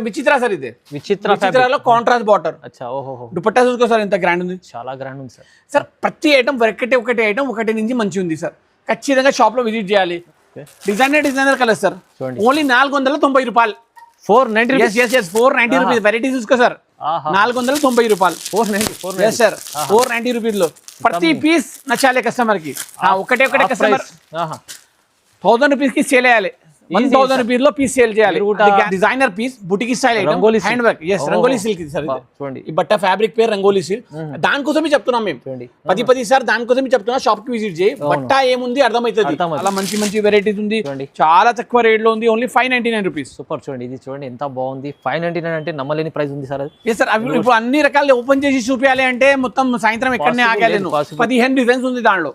విచిత్ర సార్ ఇది విచిత్రలో contrast border. అచ్చా ఓహో. దుపట్టా చూసుకో సార్ ఎంత గ్రాండ్ ఉంది. చాలా గ్రాండ్ ఉంది సార్. సార్ ప్రతి ఐటమ్ ఒకటి ఐటమ్ ఒకటి నుంచి మంచి ఉంది సార్. ఖచ్చితంగా షాప్ లో విజిట్ చేయాలి. Designer colour sir. ఓన్లీ 490 రూపాయలు. 490 రూపీస్. వెరైటీ చూసుకో సార్. 490 రూపాయలు. 490 సార్. 490 రూపీస్ లో ప్రతి పీస్ నచ్చాలి కస్టమర్ కి. ఒకటే కస్టమర్ 1000 రూపీస్ కి సేల్ చేయాలి. 1000 రూపీస్ లో పీస్ సేల్ చేయాలి. Designer piece boutique style item hand work. Rangoli silk sir. చూడండి ఈ బట్ట ఫ్యాబ్రిక్ పేరు రంగోలీ సిల్క్. దానికోసమే చెప్తున్నాం మేము. 10 సార్ దానికోసమే చెప్తున్నా. షాప్ కి విజిట్ చేయి. బట్ట ఏముంది అర్థమవుతుంది. అలా మంచి వెరైటీస్ ఉంది. చాలా తక్కువ రేట్ లో ఉంది. Only 599 rupees. సూపర్. చూడండి ఇది చూడండి ఎంత బాగుంది. 599 అంటే నమ్మలేని ప్రైస్ ఉంది సార్. సార్ అవి ఇప్పుడు అన్ని రకాలు ఓపెన్ చేసి చూపించాలి అంటే మొత్తం సాయంత్రం ఎక్కడనే ఆగాలేను. 15 డిజైన్స్ ఉంది దానిలో.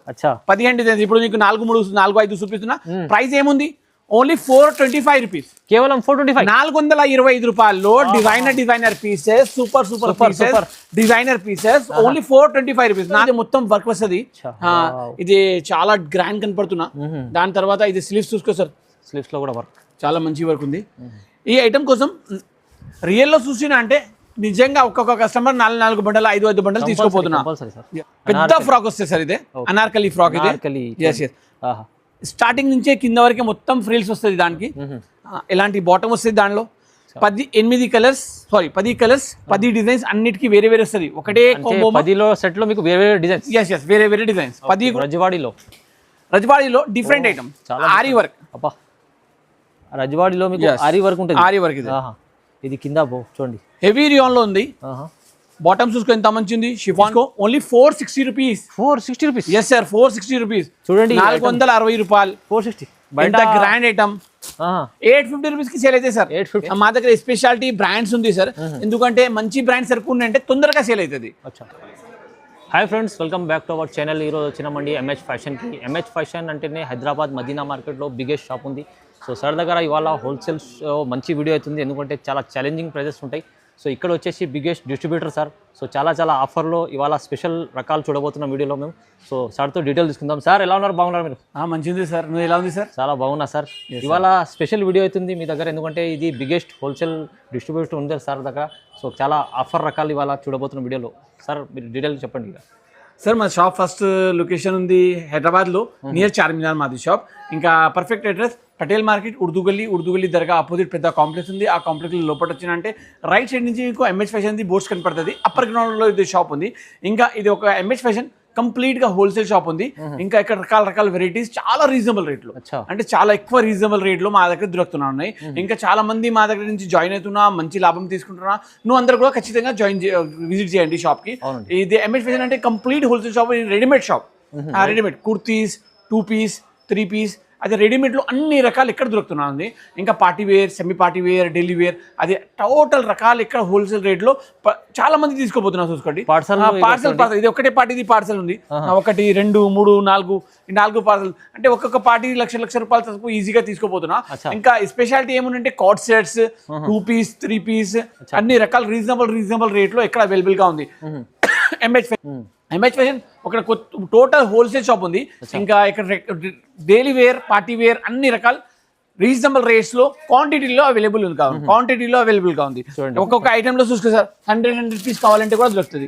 15 డిజైన్స్. ఇప్పుడు నీకు 4 5 చూపిస్తున్నా. ప్రైస్ ఏముంది? Only 425 rupees. కేవలం 425. 425 రూపాయల్లో designer pieces. Super designer pieces. Only 425 rupees. నాది మొత్తం వర్క్ వస్తుంది. ఇది చాలా గ్రాండ్ కనపడుతున్నా. దాని తర్వాత ఇది స్లీవ్స్ చూసుకో సార్. స్లీవ్స్ లో కూడా వర్క్ చాలా మంచి వర్క్ ఉంది. ఈ ఐటమ్ కోసం రియల్ లో చూసినా అంటే నిజంగా ఒక్కొక్క కస్టమర్ 4 బండలు 5 బండలు తీసుకోపోతున్నా. పెద్ద ఫ్రాక్ వస్తుంది సార్. ఇదే అనార్కలి ఫ్రాక్. ఇది స్టార్టింగ్ నుంచే కింద వరకే మొత్తం ఫ్రిల్స్ వస్తుంది. దానికి ఇలాంటి బాటమ్ వస్తుంది. దానిలో 10 కలర్స్ 10 డిజైన్స్ అన్నిటికీ వేరే వస్తుంది. ఒకటే 10 సెట్ లో మీకు వేరే డిజైన్స్. వేరే డిజైన్స్. 10 రజవాడిలో డిఫరెంట్ ఐటమ్. ఆరి వర్క్. రజవాడిలో మీకు ఆరి వర్క్ ఉంటుంది. ఆరి వర్క్ ఇది కింద చూడండి హెవీ రియాన్ లో ఉంది. బాటమ్ చూసుకో ఎంత మంచి ఉంది. Chiffon only 460 rupees. 460 rupees. Yes sir 460 rupees. చూడండి 460 రూపాయలు. 460 గ్రాండ్ ఐటమ్. 850 రూపీస్ కి సేల్ అయితే సార్. మా దగ్గర స్పెషాలిటీ బ్రాండ్స్ ఉంది సార్. ఎందుకంటే మంచి బ్రాండ్ సరుకు అంటే తొందరగా సేల్ అవుతుంది. Hi friends, welcome back to our channel. ఈరోజు వచ్చినామండి ఎంహెచ్ ఫ్యాషన్కి. ఎంహెచ్ ఫ్యాషన్ అంటేనే హైదరాబాద్ మదీనా మార్కెట్లో బిగ్గెస్ట్ షాప్ ఉంది. సో సార్ దగ్గర ఇవాళ హోల్సేల్ మంచి వీడియో అవుతుంది. ఎందుకంటే చాలా ఛాలెంజింగ్ ప్రైజెస్ ఉంటాయి. సో ఇక్కడ వచ్చేసి బిగ్గెస్ట్ డిస్ట్రిబ్యూటర్ సార్. సో చాలా ఆఫర్లో ఇవాళ స్పెషల్ రకాలు చూడబోతున్నాం వీడియోలో మేము. సో సార్తో డీటెయిల్ తీసుకుందాం. సార్ ఎలా ఉన్నారు? బాగున్నారు మీరు? మంచిది సార్. నువ్వు ఎలా ఉంది సార్? చాలా బాగున్నా సార్. ఇవాళ స్పెషల్ వీడియో అవుతుంది మీ దగ్గర. ఎందుకంటే ఇది బిగ్గెస్ట్ హోల్సేల్ డిస్ట్రిబ్యూటర్ ఉంది సార్ దగ్గర. సో చాలా ఆఫర్ రకాలు ఇవాళ చూడబోతున్న వీడియోలో. సార్ మీరు డీటెయిల్ చెప్పండి. ఇక సార్ మా షాప్ ఫస్ట్ లొకేషన్ ఉంది హైదరాబాద్లో, నియర్ చార్మినార్ మాది షాప్. ఇంకా perfect address Patel market, Urdu గల్లీ దర్గా ఆపోజిట్ పెద్ద కాంప్లెక్స్ ఉంది. ఆ కాంప్లెక్స్ లోపల వచ్చినంటే రైట్ సైడ్ నుంచి మీకు ఎంహెచ్ ఫ్యాషన్ బోర్డ్స్ కనపడుతుంది. అప్పర్ గ్రౌండ్లో ఇది షాప్ ఉంది. ఇంకా ఇది ఒక ఎంహెచ్ ఫ్యాషన్ కంప్లీట్గా హోల్సేల్ షాప్ ఉంది. ఇంకా ఇక్కడ రకాల వెరైటీస్ చాలా రీజనబుల్ రేట్లు, అంటే చాలా ఎక్కువ రీజనబుల్ రేట్లో మా దగ్గర దొరుకుతున్నాయి. ఇంకా చాలా మంది మా దగ్గర నుంచి జాయిన్ అవుతున్నా, మంచి లాభం తీసుకుంటున్నా. నువ్వు అందరు కూడా ఖచ్చితంగా విజిట్ చేయండి షాప్కి. ఇది ఎంహెచ్ ఫ్యాషన్ అంటే complete wholesale shop, readymade shop. Readymade kurtis, 2 piece, 3 piece, అదే రెడీమేడ్లో అన్ని రకాలు ఇక్కడ దొరుకుతున్నాయి. ఇంకా party wear, semi party wear, daily wear, అదే టోటల్ రకాలు ఇక్కడ హోల్సేల్ రేట్లో చాలా మంది తీసుకోబోతున్నారు. చూసుకోండి పార్సల్. ఇది ఒకటే పార్టీది పార్సల్ ఉంది. 1 2 3 4 పార్సల్ అంటే ఒక్కొక్క పార్టీ లక్ష రూపాయలు ఈజీగా తీసుకోబోతున్నా. ఇంకా స్పెషాలిటీ ఏముందంటే కార్డ్ సెట్స్, 2 పీస్, 3 పీస్ అన్ని రకాల రీజనబుల్ రేట్లో ఇక్కడ అవైలబుల్ గా ఉంది. ఎంహెచ్ ఫ్యాషన్ ఒక టోటల్ హోల్సేల్ షాప్ ఉంది. ఇంకా ఇక్కడ డైలీ వేర్, పార్టీ వేర్ అన్ని రకాల రీజనబుల్ రేట్స్ లో క్వాంటిటీలో అవైలబుల్ ఉంది. ఒక్కొక్క ఐటమ్ లో చూసుకో సార్. 100 పీస్ కావాలంటే కూడా దొరుకుతుంది.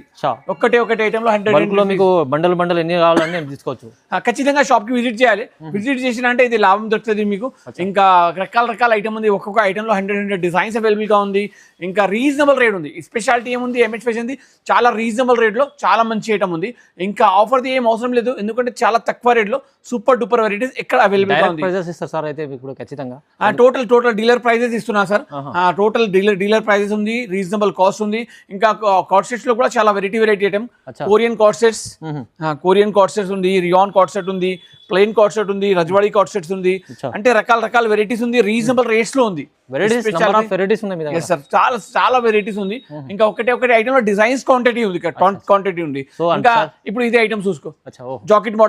ఒకటే ఐటమ్ లో 100 మీకు బండల్ ఎన్ని కావాలని తీసుకోవచ్చు. ఖచ్చితంగా షాప్ కి విజిట్ చేయాలి. విజిట్ చేసిన అంటే ఇది లాభం దొరుకుతుంది మీకు. ఇంకా రకాల ఐటమ్ ఉంది. ఒక్కొక్క ఐటమ్ లో 100 డిజైన్స్ అవైలబుల్ గా ఉంది. ఇంకా రీజనబుల్ రేట్ ఉంది. స్పెషాలిటీ ఏముంది, ఎంహెచ్ ఫ్యాషన్ చాలా రీజనబుల్ రేట్ లో చాలా మంచి ఐటమ్ ఉంది. ఇంకా ఆఫర్ది ఏం అవసరం లేదు, ఎందుకంటే చాలా తక్కువ రేట్ లో సూపర్ డూపర్ వెరైటీస్ ఇక్కడ అవైలబుల్ గా ఉంది. టోటల్ డీలర్ ప్రైజెస్ ఇస్తున్నా సార్. టోటల్ డీలర్ ప్రైజెస్ ఉంది. రీజనబుల్ కాస్ట్ ఉంది. ఇంకా కార్డ్ సెట్స్ లో కూడా చాలా variety item. Korean card sets ఉంది, రియాన్ కార్డ్ సెట్ ఉంది, ప్లెయిన్ కార్డ్ సెట్ ఉంది, రజవాడి కార్డ్ సెట్స్ ఉంది. అంటే రకాల వెరైటీస్ ఉంది. రీజనబుల్ రేట్స్ లో ఉంది. చాలా వెరైటీస్ ఉంది. ఇంకా ఒకటే ఐటమ్ లో డిజైన్స్ క్వాంటిటీ ఉంది. ఇంకా ఇప్పుడు ఇదే ఐటమ్ చూసుకో. Jacket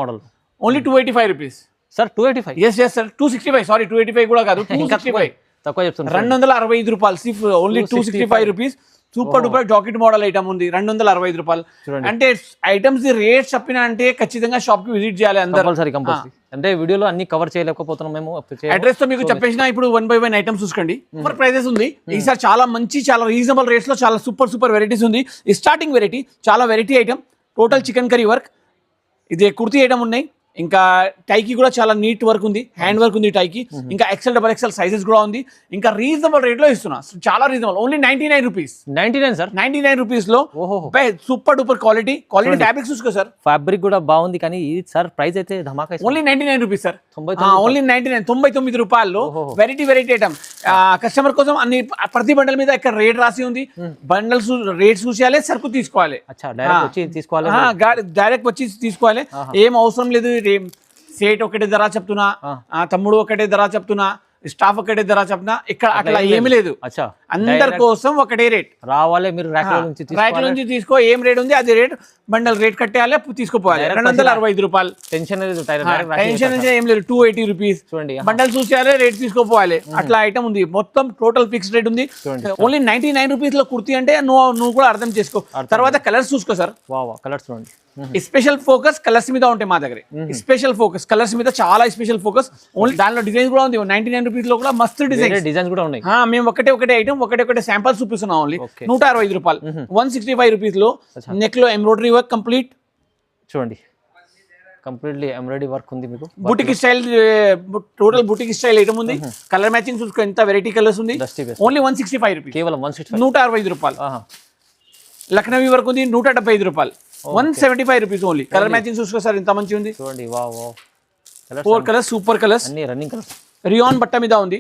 model only 285 rupees sir. 285? Yes sir. 265 sorry, 285 కూడా కాదు, 265. తక్కువ చెప్తున్నారు 265 రూపాయలు, only 265 rupees. Super duper jacket model item ఉంది, 265 రూపాయలు. అంటే ఐటమ్స్ రేట్ చెప్పిన అంటే ఖచ్చితంగా షాప్ కి విజిట్ చేయాలి అందరూ. కంపల్సరీ. అంటే వీడియోలో అన్ని కవర్ చేయలేకపోతున్నాం మేము. అడ్రస్ తో మీకు చెప్పేసిన ఇప్పుడు 1 by 1 ఐటమ్స్ చూసుకోండి. సూపర్ ప్రైజెస్ ఉంది ఈసారి, చాలా మంచి, చాలా రీజనబుల్ రేట్స్ లో చాలా సూపర్ వెరైటీస్ ఉంది. స్టార్టింగ్ వెరైటీ చాలా variety item, total chicken curry work. ఇది కుర్తీ ఐటమ్ ఉన్నాయి, ఇంకా టైకి కూడా చాలా నీట్ వర్క్ ఉంది, హ్యాండ్ వర్క్ ఉంది టైకి. ఇంకా XL XXL సైజెస్ కూడా ఉంది. ఇంకా రీజనబుల్ రేట్ లో ఇస్తున్నా, చాలా reasonable, only 99 rupees. 99 sir, 99 rupees లో సూపర్ డూపర్ క్వాలిటీ ఫ్యాబ్రిక్ చూసుకో సార్. ఫ్యాబ్రిక్ కూడా బాగుంది, కానీ ఇది సార్ ప్రైస్ అయితే ధమాకా. ఓన్లీ 99 రూపీస్ సార్, ఓన్లీ 99 రూపాయల్లో వెరైటీ ఐటమ్. కస్టమర్ కోసం అన్ని, ప్రతి బండల్ మీద ఇక్కడ రేట్ రాసి ఉంది. బండల్స్ రేట్ చూసేయాలి, సరుకు తీసుకోవాలి, డైరెక్ట్ వచ్చి తీసుకోవాలి. ఏం అవసరం లేదు, సేట్ ఒకటే ధర చెప్తున్నా, తమ్ముడు ఒకటే ధర చెప్తున్నా, స్టాఫ్ ఒకటే ధర చెప్తున్నా, ఇక్కడ అట్లా ఏమి లేదు. అందరి కోసం ఒకటే రేట్. రావాలి మీరు ర్యాక్ నుంచి తీసుకో, ఏం రేట్ ఉంది అది రేట్, బండల్ రేట్ కట్టేయాలి, తీసుకోపోవాలి. 265 రూపాయలు. టెన్షన్ ఏం లేదు, 280 రూపీస్. బండల్ చూసేయాలి, రేట్ తీసుకోపోవాలి, అట్లా ఐటమ్ ఉంది. మొత్తం టోటల్ ఫిక్స్ రేట్ ఉంది. ఓన్లీ 99 రూపీస్ లో కుర్తీ అంటే నువ్వు కూడా అర్థం చేసుకో. తర్వాత కలర్స్ చూసుకో సార్. కలర్స్ చూడండి, స్పెషల్ ఫోకస్ కలర్స్ మీద ఉంటాయి మా దగ్గర. స్పెషల్ ఫోకస్ కలర్స్ మీద, చాలా స్పెషల్ ఫోకస్. ఓన్లీ దానిలో డిజైన్ కూడా ఉంది. 99 రూపీస్ లో కూడా మస్తు డిజైన్ కూడా ఉన్నాయి. మేము ఒకటే ఐటమ్, ఒకటే శాంపుల్ చూపిస్తున్నాం. ఓన్లీ 165 రూపాయలు. 165 రూపీస్ లో నెక్ లో ఎంబ్రాయిడరీ వర్క్ కంప్లీట్ చూడండి, కంప్లీట్లీ ఎంబ్రాయిడరీ వర్క్ ఉంది. మీకు boutique style, total boutique style item ఉంది. కలర్ మ్యాచింగ్ చూసుకో, ఎంత వెరైటీ కలర్స్ ఉంది. ఓన్లీ 165 రూపీస్, కేవలం 165 రూపాయలు. లక్నవీ వర్క్ ఉంది, 175 రూపాయలు. 175 రూపీస్ ఓన్లీ. కలర్ మ్యాచింగ్ చూసుకో సార్, ఎంత మంచి ఉంది చూడండి. 4 కలర్స్, సూపర్ కలర్స్, అన్ని రన్నింగ్ కలర్స్. రియాన్ బట్ట మీద ఉంది.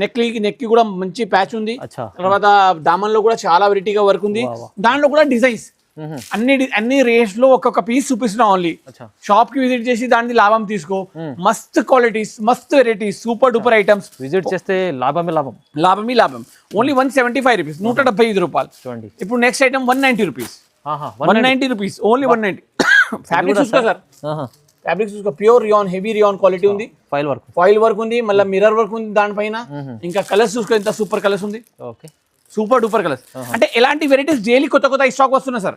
నెక్ కి కూడా మంచి ప్యాచ్ ఉంది. తర్వాత దామన్ లో కూడా చాలా వెరైటీగా వర్క్ ఉంది. దాంట్లో కూడా డిజైన్స్ అన్ని రేట్స్ లో ఒక్కొక్క పీస్ చూపిస్తున్నా. ఓన్లీ షాప్ కి విజిట్ చేసి దాని లాభం తీసుకో. మస్త్ క్వాలిటీస్, మస్త్ varieties, super duper items. Visit చేస్తే లాభమే లాభం. ఓన్లీ 175 రూపీస్, 175 రూపాయలు. చూడండి ఇప్పుడు next item 190 rupees. 190 rupees, only 190. Fabric చూసుకో సార్, ఫ్యాబ్రిక్ చూసుకో, pure rayon, heavy rayon quality ఉంది. ఫాయిల్ వర్క్ ఉంది, మళ్ళీ మిర్రర్ వర్క్ ఉంది దానిపైన. ఇంకా కలర్స్ చూసుకో, ఎంత సూపర్ కలర్స్ ఉంది. Super duper colours. అంటే ఎలాంటి వెరైటీస్ డైలీ కొత్త స్టాక్ వస్తున్నాయి సార్.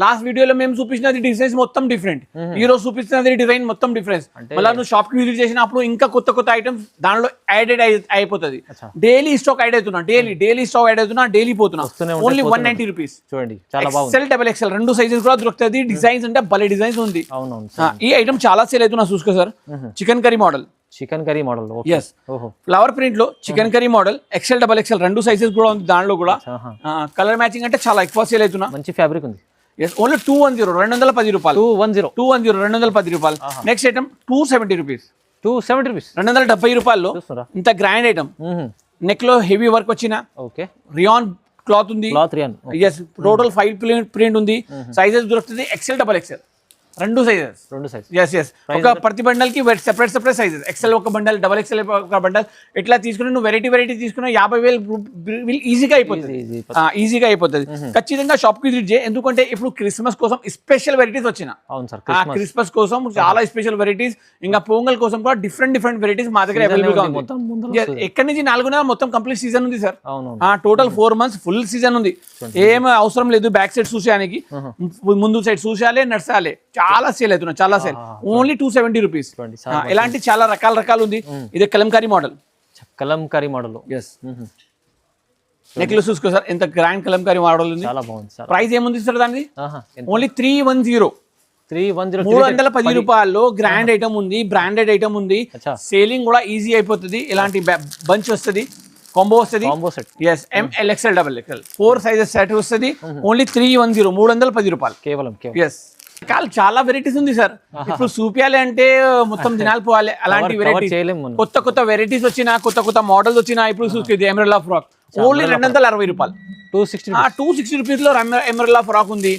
లాస్ట్ వీడియోలో మేము చూపించినది డిజైన్స్ మొత్తం డిఫరెంట్, ఈ రోజు చూపిస్తున్నది డిజైన్ మొత్తం డిఫరెన్స్. మళ్ళీ నువ్వు షాప్ కి విజిట్ చేసినప్పుడు ఇంకా కొత్త ఐటమ్స్ దానిలో యాడెడ్ అయిపోతుంది. డైలీ స్టాక్ యాడ్ అవుతున్నా, డైలీ స్టాక్ యాడ్ అవుతున్నా, డైలీ పోతున్నా. Only 190 rupees. చూడండి, XL XXL 2 సైజెస్ కూడా దొరుకుతుంది. డిజైన్స్ అంటే భలే డిజైన్స్ ఉంది. ఈ ఐటమ్ చాలా సేల్ అవుతున్నా చూసుకో sir. Chicken curry model, yes, flower print లో chicken curry model. XL XXL 2 sizes కూడా ఉంది. దానిలో కూడా కలర్ మ్యాచింగ్ అంటే చాలా ఎక్కువ సేల్ అవుతున్నా. మంచి ఫ్యాబ్రిక్ ఉంది. ఓన్లీ 210 రూపాయలు. 210 రూపాయలు. Next item 270 rupees. 270 రూపాయల్లో ఇంత గ్రాండ్ ఐటమ్. నెక్ లో హెవీ వర్క్ వచ్చిన రియాన్ క్లాత్ ఉంది. ఎస్, టోటల్ 5 ప్రింట్ ఉంది. సైజెస్ దొరుకుతుంది XL XXL 2 సైజెస్. ఎస్, ఒక ప్రతి బండల్ కి సెపరేట్ సైజెస్. XL ఒక బండల్, XXL ఒక బండల్. ఇట్లా తీసుకుని నువ్వు వెరైటీ తీసుకున్నా 50,000 ఈజీగా అయిపోతుంది. ఖచ్చితంగా షాప్ కి విజిట్ చేయి. ఎందుకంటే ఇప్పుడు క్రిస్మస్ కోసం స్పెషల్ వెరైటీస్ వచ్చిన. క్రిస్మస్ కోసం చాలా స్పెషల్ వెరైటీస్, ఇంకా పొంగల్ కోసం కూడా డిఫరెంట్ వెరైటీస్ మా దగ్గర అవైలబుల్ గా ఉంది. ఎక్కడి నుంచి 4 నెలలు మొత్తం కంప్లీట్ సీజన్ ఉంది sir. Total 4 months full season ఉంది. ఏం అవసరం లేదు బ్యాక్ సైడ్ చూసేయానికి, ముందు సైడ్ చూసేయాలి, నడసాలి. చాలా సేల్ అవుతున్నా, చాలా సేల్. Only 270 rupees. ఇలాంటి చాలా రకాలు ఉంది. ఇది కలంకారీ మోడల్. ఎస్, నెక్ లో చూసుకో సార్, ఎంత గ్రాండ్ కలంకారీ మోడల్ ఉంది. ప్రైస్ ఏముంది సార్ దాన్ని? ఓన్లీ 310. 310 రూపాయల్లో గ్రాండ్ ఐటమ్ ఉంది, బ్రాండెడ్ ఐటమ్ ఉంది. సేలింగ్ కూడా ఈజీ అయిపోతుంది. ఇలాంటి బంచ్ వస్తుంది, కాంబో వస్తుంది. Yes, ML XL XXL 4 sizes set వస్తుంది. ఓన్లీ 310 రూపాయలు కేవలం. ఎస్, చాలా వెరైటీస్ ఉంది సార్. ఇప్పుడు చూపించాలి అంటే మొత్తం దినాలు పోవాలి. అలాంటి వెరైటీస్, కొత్త వెరైటీస్ వచ్చినా, కొత్త మోడల్స్ వచ్చినా. ఇప్పుడు చూసుకుంది ఎమరెల్లా ఫ్రాక్, ఓన్లీ 260 రూపాయలు. 260 రూపీస్ లో ఎమరెల్లా ఫ్రాక్ ఉంది.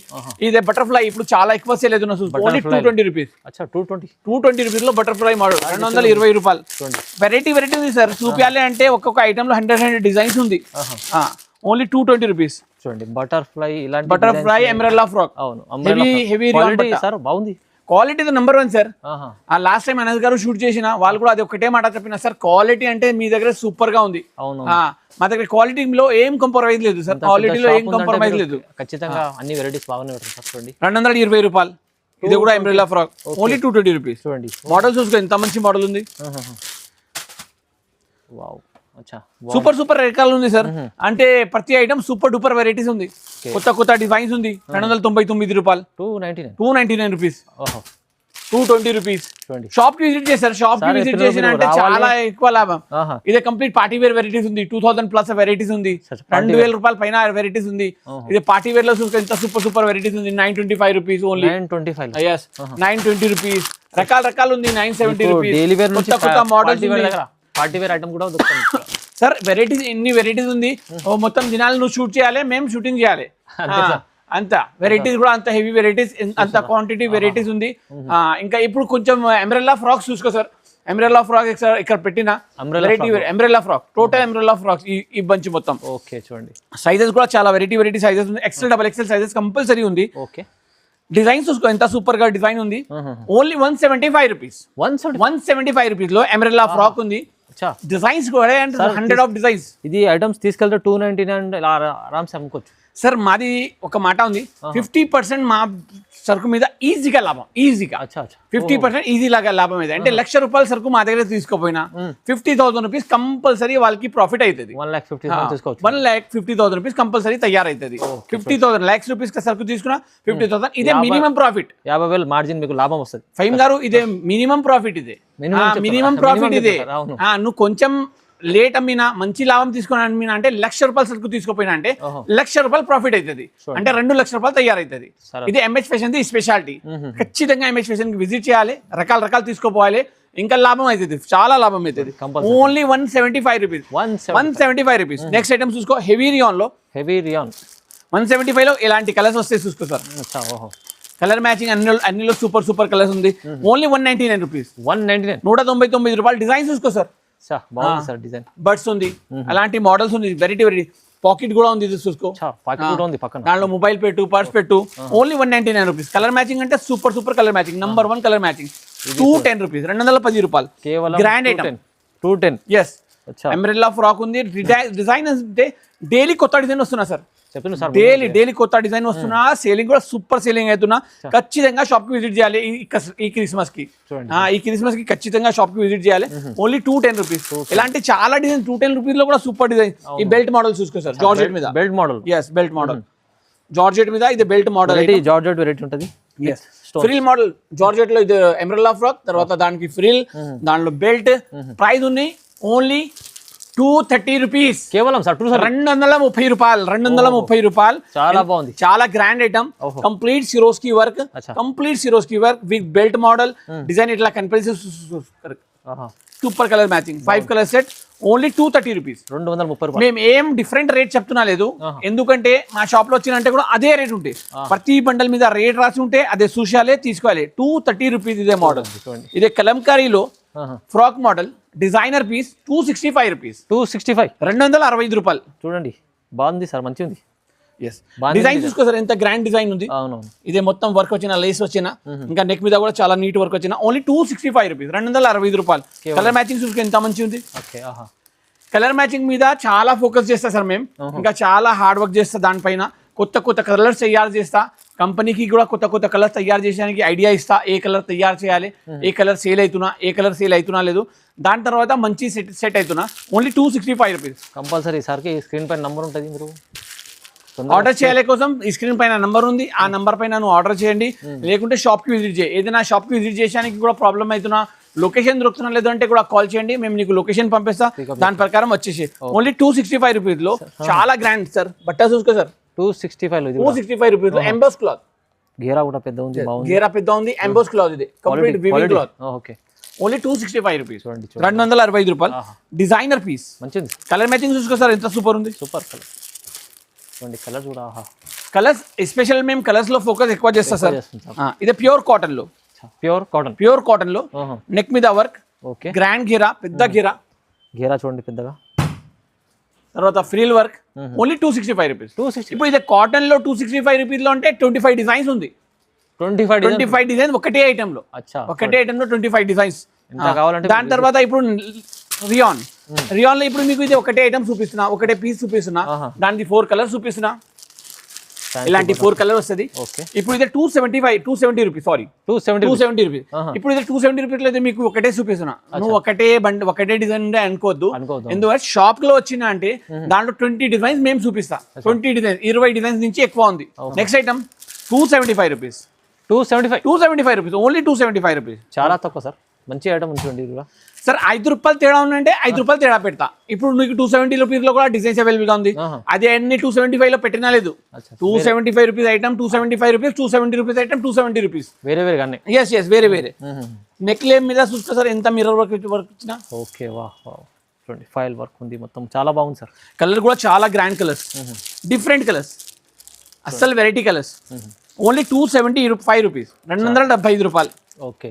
ఇది బటర్ఫ్లై ఇప్పుడు చాలా ఎక్కువ సేల్ అవుతున్నా. Only 220 rupees. 220 రూపీస్ లో బటర్ఫ్లై మోడల్ 220 రూపాయలు. వెరైటీ ఉంది సార్. చూపించాలి అంటే ఒక్కొక్క ఐటమ్ లో 100 డిజైన్స్ ఉంది. Only 220 rupees. చూడండి, బటర్ఫ్లై ఎమరెల్లా ఫ్రాక్. హెవీ సార్, బాగుంది. Quality number 1 sir. ఆహా. ఆ లాస్ట్ టైం అనస్ గారు షూట్ చేసిన వాళ్ళు కూడా అది ఒకటే మాట చెప్పిన సార్, క్వాలిటీ అంటే మీ దగ్గర సూపర్ గా ఉంది. అవును. మా దగ్గర క్వాలిటీలో ఏం కాంప్రమైజ్ లేదు సార్, క్వాలిటీలో ఏం కాంప్రమైజ్ లేదు. ఖచ్చితంగా అన్ని వెరైటీస్ బాగానే పెడతారు సార్. చూడండి 220 రూపాయలు. ఇది కూడా ఎంబ్రెల్లా ఫ్రాక్, ఓన్లీ 220 రూపీస్. చూడండి మోడల్ చూసుకో ఎంత మంచి మోడల్ ఉంది. వావ్, అచ్చా సూపర్ రకాలు ఉంది సార్. అంటే ప్రతి ఐటమ్ సూపర్ డూపర్ వెరైటీస్ ఉంది, కొత్త డిజైన్స్ ఉంది. 299 రూపాయలు, 299 రూపీస్, 220 రూపీస్. షాప్ కి విజిట్ చేశారు, షాప్ కి విజిట్ చేసిన అంటే చాలా ఎక్కువ లాభం. ఇదే కంప్లీట్ పార్టీ వేర్ వెరైటీస్ ఉంది, 2000 ప్లస్ వెరైటీస్ ఉంది, 2000 రూపాయల పైన వెరైటీస్ ఉంది. ఇది పార్టీ వేర్ లో చూస్తే ఎంత సూపర్ వెరైటీస్ ఉంది. 925 రూపీస్ ఓన్లీ, 920 రూపీస్. రకాలు ఉంది. 970 రూపీస్. కొత్త మోడల్స్ పార్టీ వేర్ ఐటమ్ కూడా దొరుకుతుంది సార్. వెరైటీస్ ఎన్ని వెరైటీస్ ఉంది. మొత్తం దినాలు నువ్వు షూట్ చేయాలి, మేము షూటింగ్ చేయాలి. అంత వెరైటీస్ కూడా అంత హెవీ వెరైటీస్, అంత క్వాంటిటీ వెరైటీస్ ఉంది. ఇంకా ఇప్పుడు కొంచెం ఎంబ్రెల్లా ఫ్రాక్స్ చూసుకో సార్. ఎంబ్రెల్లా ఫ్రాక్ ఇక్కడ పెట్టిన variety umbrella frock, total umbrella frocks ఈ బంచ్ మొత్తం. ఓకే చూడండి, సైజెస్ కూడా చాలా వెరైటీ సైజెస్ ఉంది. XL, XXL సైజెస్ కంపల్సరీ ఉంది. ఓకే, డిజైన్స్ చూసుకో ఎంత సూపర్ గా డిజైన్ ఉంది. Only 175 rupees. 175 రూపీస్ లో ఎంబ్రెల్లా ఫ్రాక్ ఉంది. డిజైన్స్ కూడా 100 ఆఫ్ డిజైన్స్. ఇది ఐటమ్స్ తీసుకెళ్తే 299 ఆరామ్స్ అమ్ముకోవచ్చు సార్. మాది ఒక మాట ఉంది, 50% మా సరుకు మీద ఈజీగా లాభం. ఈజీగా 50% ఈజీ లాగా లాభం అయితే అంటే 1,00,000 రూపాయల సరుకు మా దగ్గర తీసుకోపోయినా 50,000 రూపీస్ కంపల్సరీ వాళ్ళకి ప్రాఫిట్ అవుతుంది. 1,50,000 రూపీస్ కంపల్సరీ తయారైతుంది. 50,000 lakhs రూపీస్ సరుకు తీసుకున్నా 50,000 ఇదే మినిమం ప్రాఫిట్. 50,000 మార్జిన్ మీకు లాభం వస్తుంది. ఫహీమ్ గారు ఇదే మినిమం ప్రాఫిట్. ఇదే మినిమం ప్రాఫిట్. ఇదే నువ్వు కొంచెం లేట్ అమ్మినా మంచి లాభం తీసుకుని అమ్మినా అంటే 1,00,000 రూపాయల సరుకు తీసుకోపోయినా అంటే 1,00,000 రూపాయలు ప్రాఫిట్ అవుతుంది. అంటే 2,00,000 రూపాయలు తయారైతుంది. ఇది MH ఫ్యాషన్ ది స్పెషాలిటీ. ఖచ్చితంగా MH ఫ్యాషన్ కి విజిట్ చేయాలి, రకాలు తీసుకోపోవాలి, ఇంకా లాభం అవుతుంది, చాలా లాభం అవుతుంది. Only 175 rupees. 175 rupees. Next item చూసుకో, హెవీ రియాన్ 175 లో ఇలాంటి కలర్స్ వస్తాయి చూసుకో సార్. కలర్ మ్యాచింగ్ అన్నిలో సూపర్ కలర్స్ ఉంది. Only 199 rupees. 199 రూపాయలు. డిజైన్ చూసుకో సార్, బర్డ్స్ ఉంది, అలాంటి మోడల్స్ ఉంది, వెరైటీ పాకెట్ కూడా ఉంది. చూసుకో, దాంట్లో మొబైల్ పెట్టు, పర్స్ పెట్టు. Only 199 rupees. కలర్ మ్యాచింగ్ అంటే super colour matching, number 1 colour matching. 210 rupees, 210 రూపాయలు. Grand item 210. Yes, umbrella frock ఉంది. డిజైన్ అంటే డైలీ కొత్త డిజైన్ వస్తున్నా సార్. డైలీ కొత్త డిజైన్ వస్తున్నా. సేలింగ్ కూడా సూపర్ సేలింగ్ అవుతున్నా. ఖచ్చితంగా షాప్ కి విజిట్ చేయాలి ఈ క్రిస్మస్ కి. ఖచ్చితంగా షాప్ కి విజిట్ చేయాలి. Only 210 rupees. ఇలాంటి చాలా డిజైన్ 210 రూపీస్ లో కూడా సూపర్ డిజైన్. ఈ బెల్ట్ మోడల్ చూసుకో సార్, జార్జెట్ మీద belt model. Yes, belt model georgette మీద. ఇది బెల్ట్ మోడల్. జార్జెట్ వెరైటీ ఉంటుంది. ఫ్రిల్ మోడల్ జార్జెట్ లో. ఇది ఎంబ్రెల్లా ఫ్రాక్, తర్వాత దానికి ఫ్రిల్, దాంట్లో బెల్ట్. ప్రైస్ ఉన్నాయి ఓన్లీ 230 రూపీస్. కేవలం 230 రూపాయలు. 230 రూపాయలు. చాలా బాగుంది, చాలా grand item. Complete Swarovski work with belt model design ఇట్లా కనిపిస్తుంది. Super colour matching. 5 colour set. Only 230 rupees. 230. మేము ఏం డిఫరెంట్ రేట్ చెప్తున్నా లేదు, ఎందుకంటే మా షాప్ లో వచ్చినంటే కూడా అదే రేట్ ఉంటాయి. ప్రతి బండల్ మీద రేట్ రాసి ఉంటే అదే చూసాలే తీసుకోవాలి. 230 రూపీస్. ఇదే మోడల్. ఇదే కలంకారీలో frock model designer piece. 265 rupees. 265 రూపాయలు. చూడండి, బాగుంది సార్, మంచి ఉంది. డిజైన్ చూసుకో సార్, ఎంత గ్రాండ్ డిజైన్ ఉంది. ఇదే మొత్తం వర్క్ వచ్చిన, లేస్ వచ్చిన, ఇంకా నెక్ మీద కూడా చాలా నీట్ వర్క్ వచ్చిన. Only 265 rupees. 265 రూపాయలు. కలర్ మ్యాచింగ్ చూసుకో ఎంత మంచి ఉంది. కలర్ మ్యాచింగ్ మీద చాలా ఫోకస్ చేస్తా సార్ మేము. ఇంకా చాలా హార్డ్ వర్క్ చేస్తా దానిపైన. కొత్త కలర్స్ తయారు చేస్తా. కంపెనీకి కూడా కొత్త కలర్స్ తయారు చేయడానికి ఐడియా ఇస్తా. ఏ కలర్ తయారు చేయాలి, ఏ కలర్ సేల్ అవుతున్నా లేదు. దాని తర్వాత మంచి సెట్ అవుతున్నా. Only 265 rupees. కంపల్సరీ సార్కి స్క్రీన్ పైన నంబర్ ఉంటుంది, మీరు ఆర్డర్ చేయాలి కోసం ఈ స్క్రీన్ పైన నంబర్ ఉంది. ఆ నంబర్ పైన నువ్వు ఆర్డర్ చేయండి, లేకుంటే షాప్కి విజిట్ చేయి. ఏదైనా షాప్కి విజిట్ చేయడానికి కూడా ప్రాబ్లం అవుతున్నా, లొకేషన్ దొరుకుతున్నా లేదంటే కూడా కాల్ చేయండి, మేము నీకు లొకేషన్ పంపిస్తా, దాని ప్రకారం వచ్చేసి. ఓన్లీ 265 రూపీస్ లో చాలా గ్రాండ్ సార్. బట్ట చూసుకో సార్, 265 రూపీస్ లో ఎంబోస్ క్లాత్. గేరా కూడా పెద్ద ఉంది, గేరా పెద్ద ఉంది. ఎంబోస్ క్లాత్ ఇది complete weaving cloth. Only 265 rupees. 265 రూపాయలు. డిజైనర్ పీస్ మంచిది. కలర్ మ్యాచింగ్ చూసుకో సార్, ఎంత సూపర్ ఉంది. సూపర్ కలర్ చూడండి. కలర్స్ కూడా కలర్స్ ఎస్పెషల్ మేము కలర్స్ లో ఫోకస్ ఎక్కువ చేస్తా సార్. ఇది ప్యూర్ కాటన్ లో. ప్యూర్ కాటన్ లో నెక్ మీద వర్క్. ఓకే, గ్రాండ్ గేరా, పెద్ద గేరా చూడండి పెద్దగా. తర్వాత ఫ్రిల్ వర్క్. Only 265 rupees. ఇప్పుడు ఇది కాటన్ లో 265 రూపీస్ లో అంటే 25 డిజైన్స్ ఉంది. 25 డిజైన్ ఒకటే ఐటమ్ లో, అచ్చా ఒకటే ఐటమ్ లో 25 డిజైన్స్. ఎంత కావాలంటే దాని తర్వాత ఇప్పుడు రియాన్ లో ఇప్పుడు మీకు ఇది ఒకటే ఐటమ్ చూపిస్తున్నా, ఒకటే పీస్ చూపిస్తున్నా, దానికి 4 కలర్స్ చూపిస్తున్నా. ఇలాంటి 4 కలర్ వస్తుంది. ఓకే ఇప్పుడు ఇది 270 రూపీస్, సారీ 270 రూపీస్. ఇప్పుడు ఇది 270 రూపీస్ అయితే మీకు ఒకటే చూపిస్తున్నా. నువ్వు ఒకటే డిజైన్ అనుకోవద్దు. ఎందుకంటే షాప్ లో వచ్చిన అంటే దాంట్లో 20 డిజైన్స్ మేము చూపిస్తా. 20 డిజైన్స్ 20 డిజైన్స్ నుంచి ఎక్కువ ఉంది. Next item 275 rupees. 275 rupees, only 275 rupees. చాలా తక్కువ సార్, మంచి ఐటమ్ ఉంచండి ఇది కూడా. సార్ 5 రూపాయలు తేడా ఉందంటే 5 రూపాయలు తేడా పెడతా. ఇప్పుడు నీకు 270 రూపీస్ లో కూడా డిజైన్స్ అవైలబుల్ గా ఉంది. అదే అన్ని 275 లో పెట్టినా లేదు. 275 rupees item, 275 rupees, 270 rupees item, 270 rupees. వేరే కానీ ఎస్ వేరే నెక్ లేమ్ మీద చూస్తా సార్, ఎంత మిర్రర్ వర్క్ ఇచ్చిన. ఓకే వా చూడండి, ఫైల్ వర్క్ ఉంది మొత్తం, చాలా బాగుంది సార్. కలర్ కూడా చాలా గ్రాండ్ కలర్స్, డిఫరెంట్ కలర్స్, అస్సలు వెరైటీ కలర్స్. ఓన్లీ 275 రూపీస్, 275 రూపాయలు. ఓకే,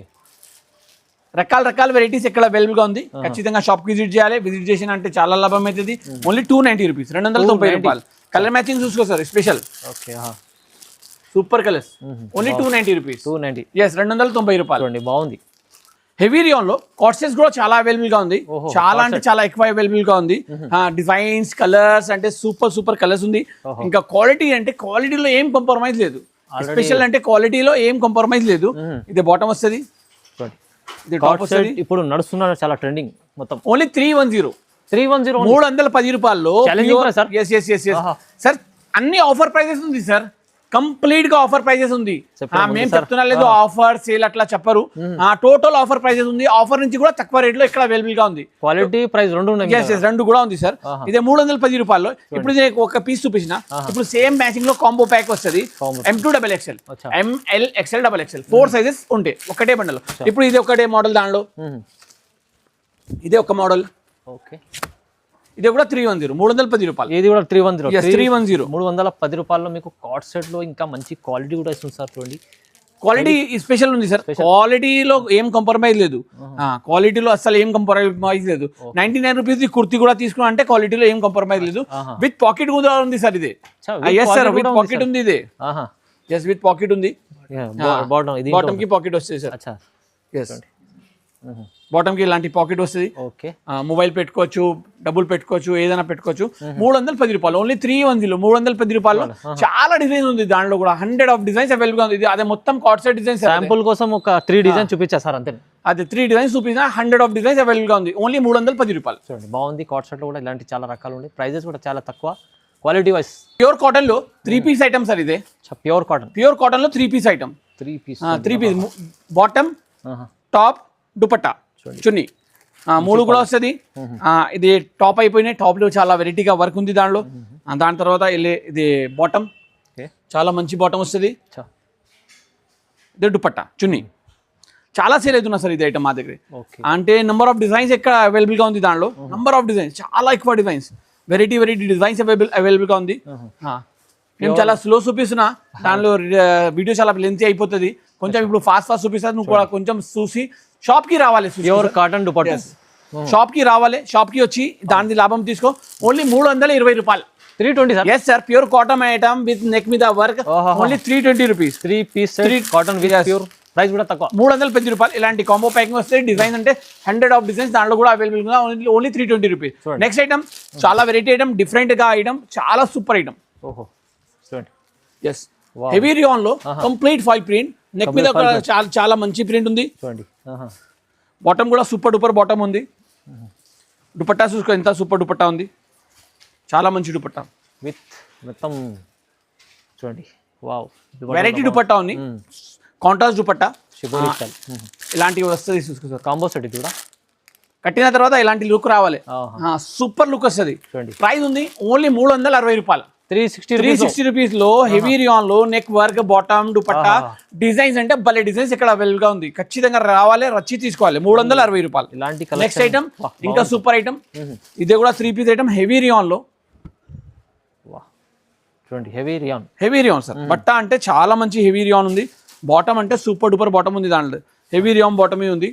రకాల వెరైటీస్ ఎక్కడ అవైలబుల్ గా ఉంది. ఖచ్చితంగా షాప్ విజిట్ చేయాలి. విజిట్ చేసిన అంటే చాలా లాభం అవుతుంది. ఓన్లీ 290 రూపీస్, 290 రూపాయలు. కలర్ మ్యాచింగ్ చూసుకో sir, special okay super colours. Only 290 rupees. 290, yes 290 రూపాయలు. చూడండి బాగుంది. హెవీ రియాన్ లో కాట్సెస్ కూడా చాలా అవైలబుల్ గా ఉంది. చాలా అంటే చాలా ఎక్కువ అవైలబుల్ గా ఉంది. డిజైన్స్, కలర్స్ అంటే సూపర్ కలర్స్ ఉంది. ఇంకా క్వాలిటీ అంటే క్వాలిటీలో ఏం కాంప్రమైజ్ లేదు. స్పెషల్ అంటే క్వాలిటీలో ఏం కాంప్రమైజ్ లేదు. ఇది బాటమ్ వస్తుంది, ఇది టాప్ వస్తుంది. ఇప్పుడు నడుస్తున్నారు చాలా ట్రెండింగ్ మొత్తం. ఓన్లీ 310 310 రూపాయల్లో సార్. అన్ని ఆఫర్ ప్రైజెస్ ఉంది సార్, కంప్లీట్ గా ఆఫర్ ప్రైజెస్ ఉంది. మేము చెప్తున్నా లేదు ఆఫర్ సేల్ అట్లా చెప్పరు. టోటల్ ఆఫర్ ప్రైజెస్ ఉంది. ఆఫర్ నుంచి కూడా తక్కువ రేట్ లో ఇక్కడ అవైలబుల్ గా ఉంది. క్వాలిటీ ప్రైస్ రెండు కూడా ఉంది సార్. ఇదే 310 రూపాయలు. ఇప్పుడు ఇది ఒక పీస్ చూపించిన. ఇప్పుడు సేమ్ మ్యాచింగ్ లో కాంబో ప్యాక్ వస్తుంది. M2XXL, ML, XL, XXL 4 sizes ఉంటాయి ఒకటే బండల్. ఇప్పుడు ఇది ఒకటే మోడల్, దానిలో ఇదే ఒక మోడల్. ఓకే, ఇది కూడా 310 310 రూపాయలు. ఇది కూడా 310 310 రూపాయల్లో మీకు కార్డ్ సెట్ లో ఇంకా మంచి క్వాలిటీ కూడా ఇస్తుంది సార్. చూడండి క్వాలిటీ స్పెషల్ ఉంది సార్. క్వాలిటీలో ఏం కాంప్రమైజ్ లేదు. క్వాలిటీలో అసలు ఏం కాంప్రమైజ్ లేదు. 99 రూపీస్ కుర్తీ కూడా తీసుకున్నా అంటే క్వాలిటీలో ఏం కాంప్రమైజ్ లేదు. విత్ పాకెట్ కూడా ఉంది సార్. ఇది ఎస్ సార్, విత్ పాకెట్ ఉంది. ఇది ఎస్ విత్ పాకెట్ ఉంది. బాటమ్ కి పాకెట్ వస్తుంది సార్. ఎస్ బాటమ్ కి ఇలాంటి పాకెట్ వస్తుంది. ఓకే, మొబైల్ పెట్టుకోవచ్చు, డబ్బులు పెట్టుకోవచ్చు, ఏదైనా పెట్టుకోవచ్చు. 310 రూపాయలు, ఓన్లీ 310 310 రూపాయలు. చాలా డిజైన్ ఉంది దాంట్లో కూడా. 100 ఆఫ్ డిజైన్స్ అవైలబుల్ గా ఉంది. అదే మొత్తం కార్డ్ సెట్ డిజైన్. శాంపుల్ కోసం ఒక 3 డిజైన్ చూపించా సార్, అంతే. అదే 3 డిజైన్స్ చూపించిన 100 ఆఫ్ డిజైన్స్ అవైలబుల్ గా ఉంది. ఓన్లీ 310 రూపాయలు. చూడండి బాగుంది. కార్డ్ సెట్ లో కూడా ఇలాంటి చాలా రకాలు ఉన్నాయి. ప్రైజెస్ కూడా చాలా తక్కువ. క్వాలిటీ వైస్ ప్యూర్ కాటన్ లో 3 పీస్ ఐటమ్ సార్. ఇదే ప్యూర్ కాటన్ లో 3 piece item. 3 piece bottom, top, dupatta, chunni 3 కూడా వస్తుంది. ఇది టాప్ అయిపోయినాయి. టాప్ లో చాలా వెరైటీగా వర్క్ ఉంది దానిలో. దాని తర్వాత ఇది బాటమ్, చాలా మంచి బాటమ్ వస్తుంది. ఇది దుపట్టా, చున్నీ. చాలా సేల్ అవుతున్నా సార్ ఇది ఐటమ్ మా దగ్గర. అంటే నెంబర్ ఆఫ్ డిజైన్స్ ఎక్కడ అవైలబుల్ గా ఉంది దానిలో. నెంబర్ ఆఫ్ డిజైన్స్ చాలా ఎక్కువ డిజైన్స్, వెరైటీ డిజైన్స్ అవైలబుల్ గా ఉంది. మేము చాలా స్లో చూపిస్తున్నా, దానిలో వీడియో చాలా లెంతీ అయిపోతుంది. కొంచెం ఇప్పుడు ఫాస్ట్ చూపిస్తాను. నువ్వు కూడా కొంచెం చూసి షాప్ కి రావాలి. ప్యూర్ కాటన్ దుపట్టా షాప్ కి రావాలి. షాప్ కి వచ్చి దాని లాభం తీసుకో. ఓన్లీ 320 రూపాయలు. 320 sir. Yes sir, pure cotton item with neck మీద work. Only 320 rupees. 3 piece cotton with pure. Price కూడా తక్కువ, 310 రూపాయలు. ఇలాంటి కాంబో ప్యాకింగ్ వస్తే డిజైన్ అంటే 100 ఆఫ్ డిజైన్స్ దాంట్లో కూడా అవైలబుల్ గా ఓన్లీ 320 రూపీస్. నెక్స్ట్ ఐటమ్ చాలా వెరైటీ ఐటమ్, డిఫరెంట్ గా ఐటమ్, చాలా super item. Yes heavy rayon లో కంప్లీట్ ఫాయిల్ ప్రింట్. నెక్ మీద చాలా మంచి ప్రింట్ ఉంది. చూడండి బాటమ్ కూడా సూపర్ డూపర్ బాటమ్ ఉంది. దుపట్టా చూసుకో, ఎంత సూపర్ దుపట్టా ఉంది. చాలా మంచి దుపట్టా విత్ మొత్తం. చూడండి వావ్, వెరైటీ దుపట్టా ఉంది. కాంట్రాస్ట్ దుపట్టా ఇలాంటివి వస్తుంది. చూసుకో సార్, కాంబో సెట్ కూడా కట్టిన తర్వాత ఇలాంటి లుక్ రావాలి. సూపర్ లుక్ వస్తుంది. ప్రైస్ ఉంది ఓన్లీ 360 రూపాయలు. 360 రూపీస్ లో హెవీ రియాన్ లో neck work, bottom, dupatta designs అంటే భలే డిజైన్స్ ఇక్కడ అవైలబుల్ గా ఉంది. ఖచ్చితంగా రావాలి, రచ్చి తీసుకోవాలి. 360 రూపాయలు. నెక్స్ట్ ఐటమ్ ఇంకా సూపర్ ఐటమ్. ఇదే కూడా 3 పీస్ ఐటమ్ హెవీ రియాన్ లో. చూడండి హెవీ రియాన్ సార్. బట్ట అంటే చాలా మంచి హెవీ రియాన్ ఉంది. బాటమ్ అంటే సూపర్ డూపర్ బాటమ్ ఉంది. దాంట్లో హెవీ రియాన్ బాటమ్ ఉంది.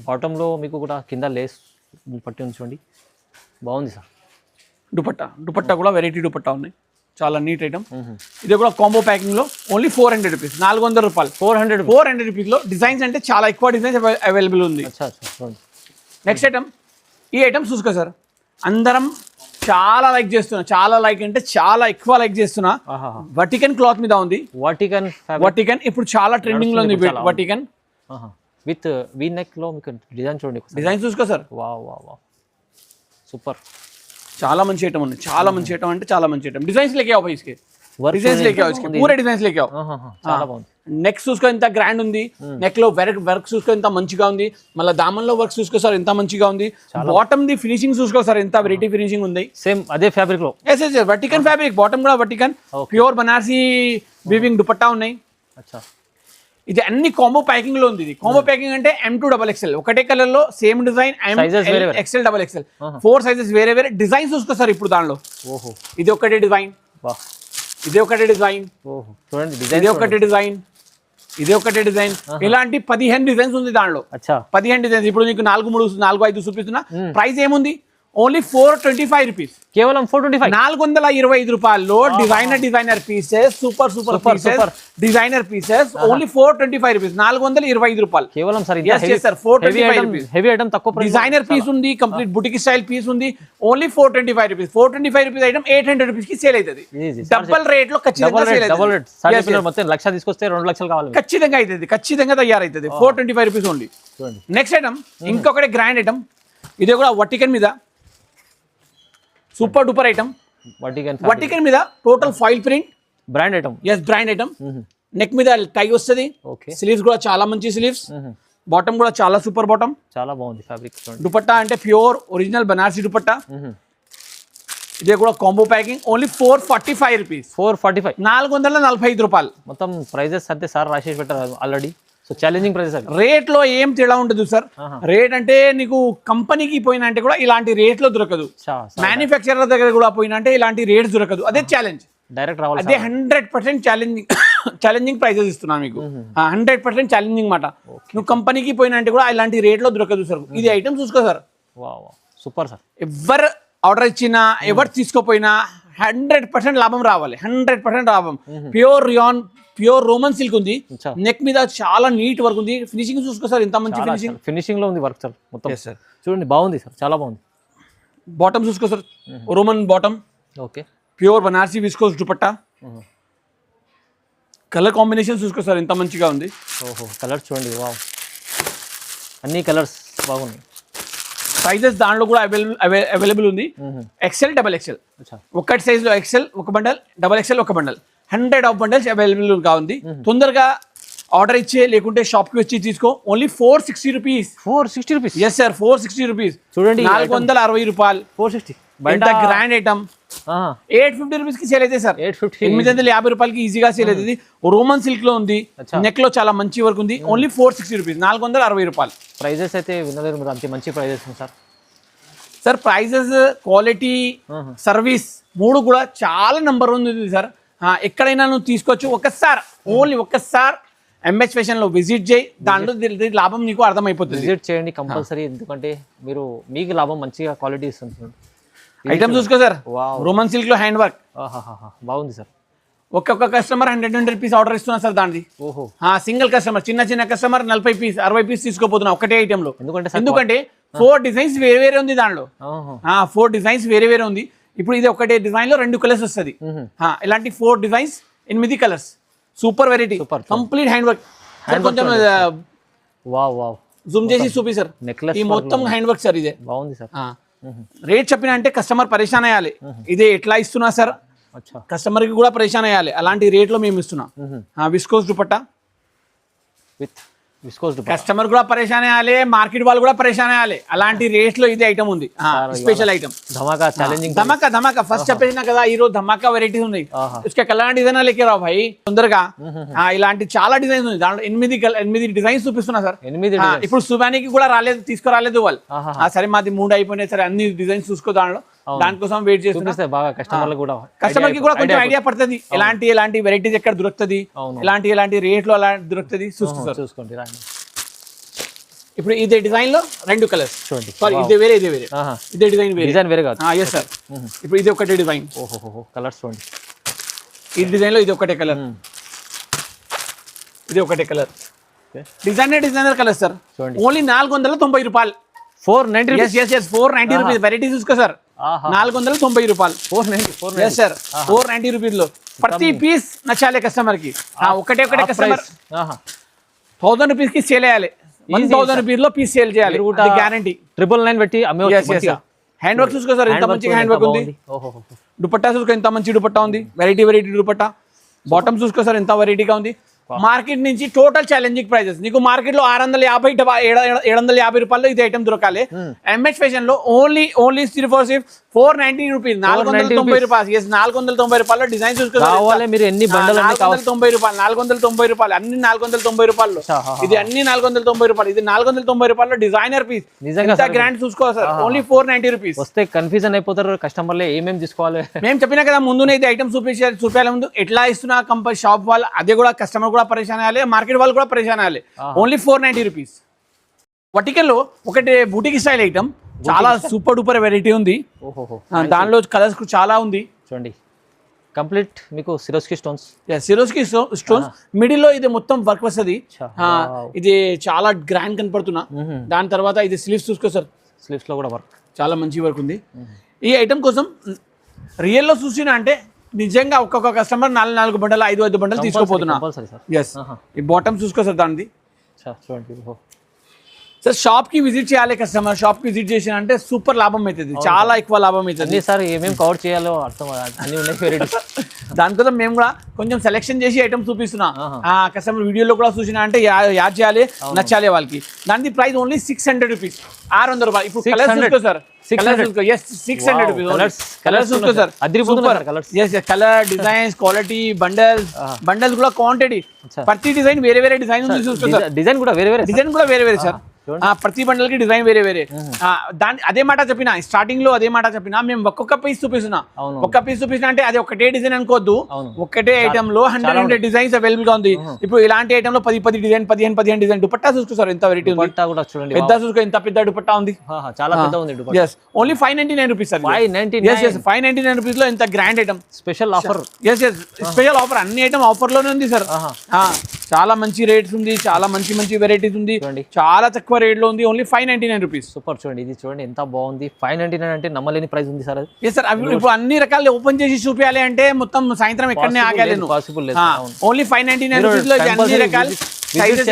బాటమ్ లో మీకు కూడా కింద లేస్ పట్టి ఉంది. చూడండి బాగుంది సార్. దుపట్టా కూడా వెరైటీ దుపట్టా ఉన్నాయి. చాలా నీట్ ఐటమ్. ఇది కూడా కాంబో ప్యాకింగ్ లో ఓన్లీ 400 రూపీస్, 400 రూపాయలు. 400 రూపీస్ లో డిజైన్స్ అంటే చాలా ఎక్కువ డిజైన్స్ అవైలబుల్ ఉంది. నెక్స్ట్ ఐటమ్, ఈ ఐటమ్ చూసుకో సార్, అందరం చాలా లైక్ చేస్తున్నా, చాలా లైక్ అంటే చాలా ఎక్కువ లైక్ చేస్తున్నా. వటికన్ క్లాత్ మీద ఉంది. వటికన్ ఇప్పుడు చాలా ట్రెండింగ్ లో ఉంది. వటికన్ విత్ వీ నెక్ లో మీకు డిజైన్ చూడండి, డిజైన్ చూసుకో సార్. వావ్ సూపర్, చాలా మంచి ఐటమ్ ఉంది. చాలా మంచి ఐటమ్ అంటే చాలా మంచి ఐటమ్. డిజైన్స్ లేకే आओ भाई इसके, डिजाइंस लेके आओ इसके, पूरे डिजाइన్స్ लेके आओ. చాలా బాగుంది. నెక్ చూసుకో ఎంత గ్రాండ్ ఉంది, నెక్ లో వర్క్ చూసుకో ఎంత మంచిగా ఉంది, మళ్ళీ దామన్ లో వర్క్ చూసుకో సార్ ఎంత మంచిగా ఉంది. బాటమ్ ది ఫినిషింగ్ చూసుకో సార్ ఎంత వెరైటీ ఫినిషింగ్ ఉంది. సేమ్ అదే ఫ్యాబ్రిక్ లో. ఎస్ ఎస్ వర్టికన్ ఫ్యాబ్రిక్, బాటమ్ కూడా వర్టికన్, ప్యూర్ బనారసి వీవింగ్ దుపట్టా ఉన్నాయి. అచ్చా, ఇది అన్ని కాంబో ప్యాకింగ్ లో ఉంది. ఇది కాంబో ప్యాకింగ్ అంటే M2 XXL ఒకటే కలర్ లో same design, XL XXL 4 sizes వేరే వేరే డిజైన్స్ చూసుకో సార్. ఇప్పుడు దానిలో ఇది ఒకటే డిజైన్, ఇది ఒకటే డిజైన్, చూడండి ఇది ఒకటే డిజైన్, ఇది ఒకటే డిజైన్, ఇలాంటి 15 డిజైన్స్ ఉంది దానిలో. 15 డిజైన్స్. ఇప్పుడు నీకు 4 5 చూపిస్తున్నా. ప్రైస్ ఏముంది? ఓన్లీ 425 రూపీస్, కేవలం 425, 425 రూపాయల్లో designer pieces, super pieces, designer pieces, only 425 rupees, 425 రూపాయలు కేవలం సార్. 425 రూపీస్ హెవీ ఐటమ్, తక్కువ డిజైనర్ పీస్ ఉంది, కంప్లీట్ బుటిక్ స్టైల్ పీస్ ఉంది. Only 425 rupees. 425 rupees item 800 rupees కి సేల్ అవుతుంది. డబల్ రేట్ లో ఖచ్చితంగా సేల్ అవుతుంది. మొత్తం 1,00,000 తీసుకొస్తే 2 లక్షలు కావాలి, ఖచ్చితంగా అవుతుంది, ఖచ్చితంగా తయారైతుంది. 425 రూపీస్ ఓన్లీ. నెక్స్ట్ ఐటమ్, ఇంకొకటి గ్రాండ్ ఐటమ్, ఇది కూడా వటికన్ మీద సూపర్ డూపర్ ఐటమ్. వటికన్ మీద total foil print, brand item. Yes brand item. Neck మీద టై వస్తుంది, స్లీవ్స్ కూడా చాలా మంచి స్లీవ్స్, బాటమ్ కూడా చాలా సూపర్ బాటమ్, చాలా బాగుంది ఫ్యాబ్రిక్. దుపట్టా అంటే ప్యూర్ ఒరిజినల్ బనారసి దుపట్టా. ఇదే కూడా కాంబో ప్యాకింగ్, ఓన్లీ 445 రూపీస్, 445, 445 రూపాయలు. మొత్తం ప్రైజెస్ అంతే సార్ రాసేసి పెట్టారు already. So challenging prices. Rate లో ఏం తేడా ఉండదు సార్. రేట్ అంటే నీకు కంపెనీకి పోయినా అంటే కూడా ఇలాంటి రేట్ లో దొరకదు, మ్యానుఫ్యాక్చరర్ దగ్గర కూడా పోయినా అంటే ఇలాంటి రేట్స్ దొరకదు. అదే ఛాలెంజ్, డైరెక్ట్ రావాలి. అదే 100% ఛాలెంజింగ్ ప్రైజెస్ ఇస్తున్నా మీకు. 100% ఛాలెంజింగ్ మాట. నువ్వు కంపెనీకి పోయినా అంటే కూడా ఇలాంటి రేట్ లో దొరకదు సార్. ఇది ఐటమ్ చూసుకో సార్. Super sir. ఎవరు ఆర్డర్ ఇచ్చినా, ఎవరు తీసుకోపోయినా 100% లాభం రావాలి, 100% లాభం. Pure rayon, pure Roman silk ఉంది. నెక్ మీద చాలా నీట్ వర్క్ ఉంది. ఫినిషింగ్ చూసుకో సార్ ఎంత మంచి ఫినిషింగ్ లో ఉంది వర్క్ సార్ మొత్తం. చూడండి బాగుంది సార్, చాలా బాగుంది. బాటమ్ చూసుకో sir, Roman bottom, okay, pure Banarasi viscose dupatta. Colour combination చూసుకో సార్ ఎంత మంచిగా ఉంది. కలర్స్ చూడండి, వావ్, అన్ని కలర్స్ బాగున్నాయి. సైజెస్ దాంట్లో కూడా అవైలబుల్ ఉంది. XL XXL, ఒకటి సైజ్ లో XL ఒక బండల్, XXL ఒక బండల్, 100 ఆఫ్ బండల్స్ అవైలబుల్ గా ఉంది. తొందరగా ఆర్డర్ ఇచ్చే, లేకుంటే షాప్ కి వచ్చి తీసుకో. Only 460 rupees. 460 rupees, yes sir, 460 rupees. చూడండి 460 రూపాయలు, 460. గ్రాండ్ ఐటమ్ 850 రూపీస్ కి సేల్ అయితే సార్. 850 రూపాయలకి ఈజీగా సేల్ అవుతుంది. రోమన్ సిల్క్ లో ఉంది, నెక్ లో చాలా మంచి వర్క్ ఉంది. ఓన్లీ 460 రూపీస్, 460 రూపాయలు. ప్రైజెస్ అయితే వినలేదు మీరు, అంతే మంచి prices sir. Sir prices, quality, service మూడు కూడా చాలా నంబర్ ఉంది సార్. ఎక్కడైనా నువ్వు తీసుకోవచ్చు. ఒక్కసారి, ఓన్లీ ఒక్కసారి ఎంహెచ్ ఫ్యాషన్ లో విజిట్ చేయి, దాంట్లో లాభం నీకు అర్థమైపోతుంది. విజిట్ చేయండి కంపల్సరీ, ఎందుకంటే మీరు మీకు లాభం మంచిగా క్వాలిటీ ఇస్తుంది. ఐటమ్ చూసుకో సార్, రోమన్ సిల్క్ లో హ్యాండ్ వర్క్ బాగుంది సార్. ఒక్కొక్క కస్టమర్ 100 పీస్ ఆర్డర్ ఇస్తున్నా సార్ దానిది. సింగిల్ కస్టమర్, చిన్న కస్టమర్ 40 పీస్ 60 పీస్ తీసుకోపోతున్నా ఒకటే ఐటమ్ లో. ఎందుకంటే 4 డిజైన్స్ వేరే వేరే ఉంది దాంట్లో. 4 డిజైన్స్ వేరే వేరే ఉంది. ఇప్పుడు ఇది ఒకటే డిజైన్ లో 2 కలర్స్ వస్తుంది. ఇలాంటి 4 designs 8 colours, super variety, complete hand work. కొంచెం జూమ్ చేసి చూపి సార్, ఈ మొత్తం హ్యాండ్ వర్క్ సార్. ఇదే బాగుంది సార్. రేట్ చెప్పిన అంటే కస్టమర్ పరేషాన్ అయ్యాలి. ఇదే ఎట్లా ఇస్తున్నా సార్, కస్టమర్ కి కూడా పరేషాన్ అయ్యాలి. అలాంటి రేట్ లో మేము ఇస్తున్నాం. Viscose dupatta with viscose dupatta. Customer కూడా పరేషాన్ అయ్యాలి, మార్కెట్ వాళ్ళు కూడా పరేషాన్ అయ్యాలి. అలాంటి రేట్ లో ఇది ఐటమ్ ఉంది, స్పెషల్ ఐటమ్. ధమాకా ఛాలెంజింగ్, ధమాకా ఫస్ట్ చెప్పేసినా కదా, ఈ రోజు ధమాకా వెరైటీస్ ఉన్నాయి. उसके కలర్ డిజైన్ లేకే రావు భాయ్ తొందరగా. ఇలాంటి చాలా డిజైన్స్ ఉంది దాంట్లో. 8 డిజైన్స్ చూపిస్తున్నా సార్. ఇప్పుడు సుబానికి కూడా రాలేదు, తీసుకురాలేదు వాళ్ళు. సరే మాది 3 అయిపోయినాయి సరే, అన్ని డిజైన్స్ చూసుకో దాంట్లో. దానికోసం వెయిట్ చేస్తున్నా. కస్టమర్ కి కూడా కొంచెం ఐడియా పడుతుంది, ఎలాంటి వెరైటీస్ ఎక్కడ దొరుకుతుంది, ఎలాంటి రేట్ లో దొరుకుతుంది చూసుకోండి. ఇప్పుడు ఇదే డిజైన్ లో 2 కలర్స్ చూడండి. సారీ, ఇదే వేరే ఇదే డిజైన్ వేరే కాదు. Yes sir. ఇప్పుడు ఇది ఒకటే డిజైన్. కలర్స్ చూడండి, ఈ డిజైన్ లో ఇది ఒకటే కలర్, ఇది ఒకటే colour. Designer colour sir. Only 490 రూపాయలు. 490 yes yes yes 490 rupees. Variety చూసుకో సార్, 490 రూపాయలు. 490 ఎస్ సార్ 490 రూపీస్ లో ప్రతి పీస్ నచ్చాలి కస్టమర్ కి. ఒకటే కస్టమర్ 1000 రూపీస్ కి సేల్ చేయాలి, 1000 రూపీస్ లో పీస్ సేల్ చేయాలి, గ్యారంటీ. 999 పెట్టి అమ్మేవచ్చు. హ్యాండ్ వర్క్ చూసుకో సార్, ఎంత మంచిగా హ్యాండ్ వర్క్ ఉంది. దుపట్టా చూసుకో, ఎంత మంచి దుపట్టా ఉంది, వెరైటీ దుపట్టా. బాటమ్ చూసుకో సార్, ఎంత వెరైటీగా ఉంది. మార్కెట్ నుంచి టోటల్ ఛాలెంజింగ్ ప్రైజెస్. నీకు మార్కెట్ లో 650 750 రూపాయలు ఇది ఐటమ్ దొరకాలి. ఎంహెచ్ ఫ్యాషన్ లో ఓన్లీ 490 రూపీస్, 490 రూపాయలు. ఎస్ 490 రూపాయలు. డిజైన్ చూసుకోవాలి మీరు ఎన్ని బండలు 490 రూపాయలు, 490 రూపాయలు, అన్ని 490 రూపాయలు. ఇది అన్ని 490 రూపాయలు. ఇది 490 రూపాయలు డిజైనర్ పీస్. నిజంగా గ్రాండ్ చూసుకోవాలి సార్, ఓన్లీ 490 రూపీస్. వస్తే కన్ఫ్యూజన్ అయిపోతారు కస్టమర్లే, ఏమేమి తీసుకోవాలి. మేము చెప్పినా కదా ముందునే ఇది ఐటమ్ చూపించాలి ముందు ఎట్లా ఇస్తున్నా కంపల్సరీ షాప్ వాళ్ళు, అదే కూడా కస్టమర్ కూడా పరేషాన్ అయ్యాలి, మార్కెట్ వాళ్ళు కూడా పరేషాన్ అయ్యాలి. Only 490 rupees. వర్టికల్ లో ఒకటి బూటిక్ స్టైల్ ఐటమ్, చాలా సూపర్ డూపర్ వెరైటీ ఉంది. దానిలో కలర్స్ చాలా ఉంది. చూడండి కంప్లీట్ మీకు Swarovski stones. Swarovski stones middle లో ఇది మొత్తం వర్క్ వస్తుంది. ఇది చాలా గ్రాండ్ కనపడుతున్నా. దాని తర్వాత ఇది స్లీవ్స్ చూసుకో సార్, స్లీవ్స్ లో కూడా వర్క్ చాలా మంచి వర్క్ ఉంది. ఈ ఐటమ్ కోసం రియల్ లో చూసినా అంటే నిజంగా ఒక్కొక్క కస్టమర్ 4 బండలు 5 బండలు తీసుకోపోతున్నా. ఎస్ ఈ బాటమ్ చూసుకో సార్ దానిది. సార్ షాప్ కి విజిట్ చేయాలి కస్టమర్, షాప్ కి విజిట్ చేసిన అంటే సూపర్ లాభం అవుతుంది, చాలా ఎక్కువ లాభం అవుతుంది. సార్ ఏమేమి కవర్ చేయాలో అర్థం అన్ని ఉన్నాయి. దానికోసం మేము కూడా కొంచెం సెలెక్షన్ చేసి ఐటమ్ చూపిస్తున్నా. కస్టమర్ వీడియోలో కూడా చూసినా అంటే యాడ్ చేయాలి, నచ్చాలి వాళ్ళకి. దాని ప్రైస్ ఓన్లీ 600 రూపీస్, 600 రూపాయలు. ఇప్పుడు కలర్ చూసుకో సార్, 600 రూపీస్. కలర్ చూసుకో sir, colour designs quality bundles కూడా క్వాంటిటీ. ప్రతి డిజైన్ వేరే డిజైన్ ఉంది చూసుకో సార్. డిజైన్ కూడా వేరే సార్. ప్రతి బండల్ కి డిజైన్ వేరే. దాని అదే మాట చెప్పిన స్టార్టింగ్ లో, అదే మాట చెప్పిన మేము ఒక్కొక్క పీస్ చూపిస్తున్నా. ఒక్క పీస్ చూపిస్తున్నా అంటే అది ఒకటే డిజైన్ అనుకోవద్దు, ఒకటే ఐటమ్ లో 100 డిజైన్స్ అవైలబుల్ గా ఉంది. ఇప్పుడు ఇలాంటి ఐటమ్ లో 10 డిజైన్ 15 డిజైన్. దుపట్టా చూసుకో సార్, ఎంత వెరైటీ ఉంది. పెద్ద చూసుకో, ఎంత పెద్ద దుపట్టా ఉంది, చాలా పెద్ద ఉంది. Only 599 rupees sir. 599 రూపీస్ లో ఎంత grand item, special offer. Special offer, అన్ని ఐటమ్ ఆఫర్ లోనే ఉంది సార్. చాలా మంచి రేట్స్ ఉంది, చాలా మంచి వెరైటీస్ ఉంది, చాలా తక్కువ రేట్ లో ఉంది. Only 599 rupees. సూపర్. చూడండి ఇది చూడండి ఎంత బాగుంది. 599 అంటే నమ్మలేని ప్రైస్ ఉంది సార్. సార్ ఇప్పుడు అన్ని రకాలు ఓపెన్ చేసి చూపించాలి అంటే మొత్తం సాయంత్రం ఎక్కడనే ఆగాలి. పాసిబుల్ లేదు. ఓన్లీ 599 రూపీస్ లో అన్ని రకాలు sizes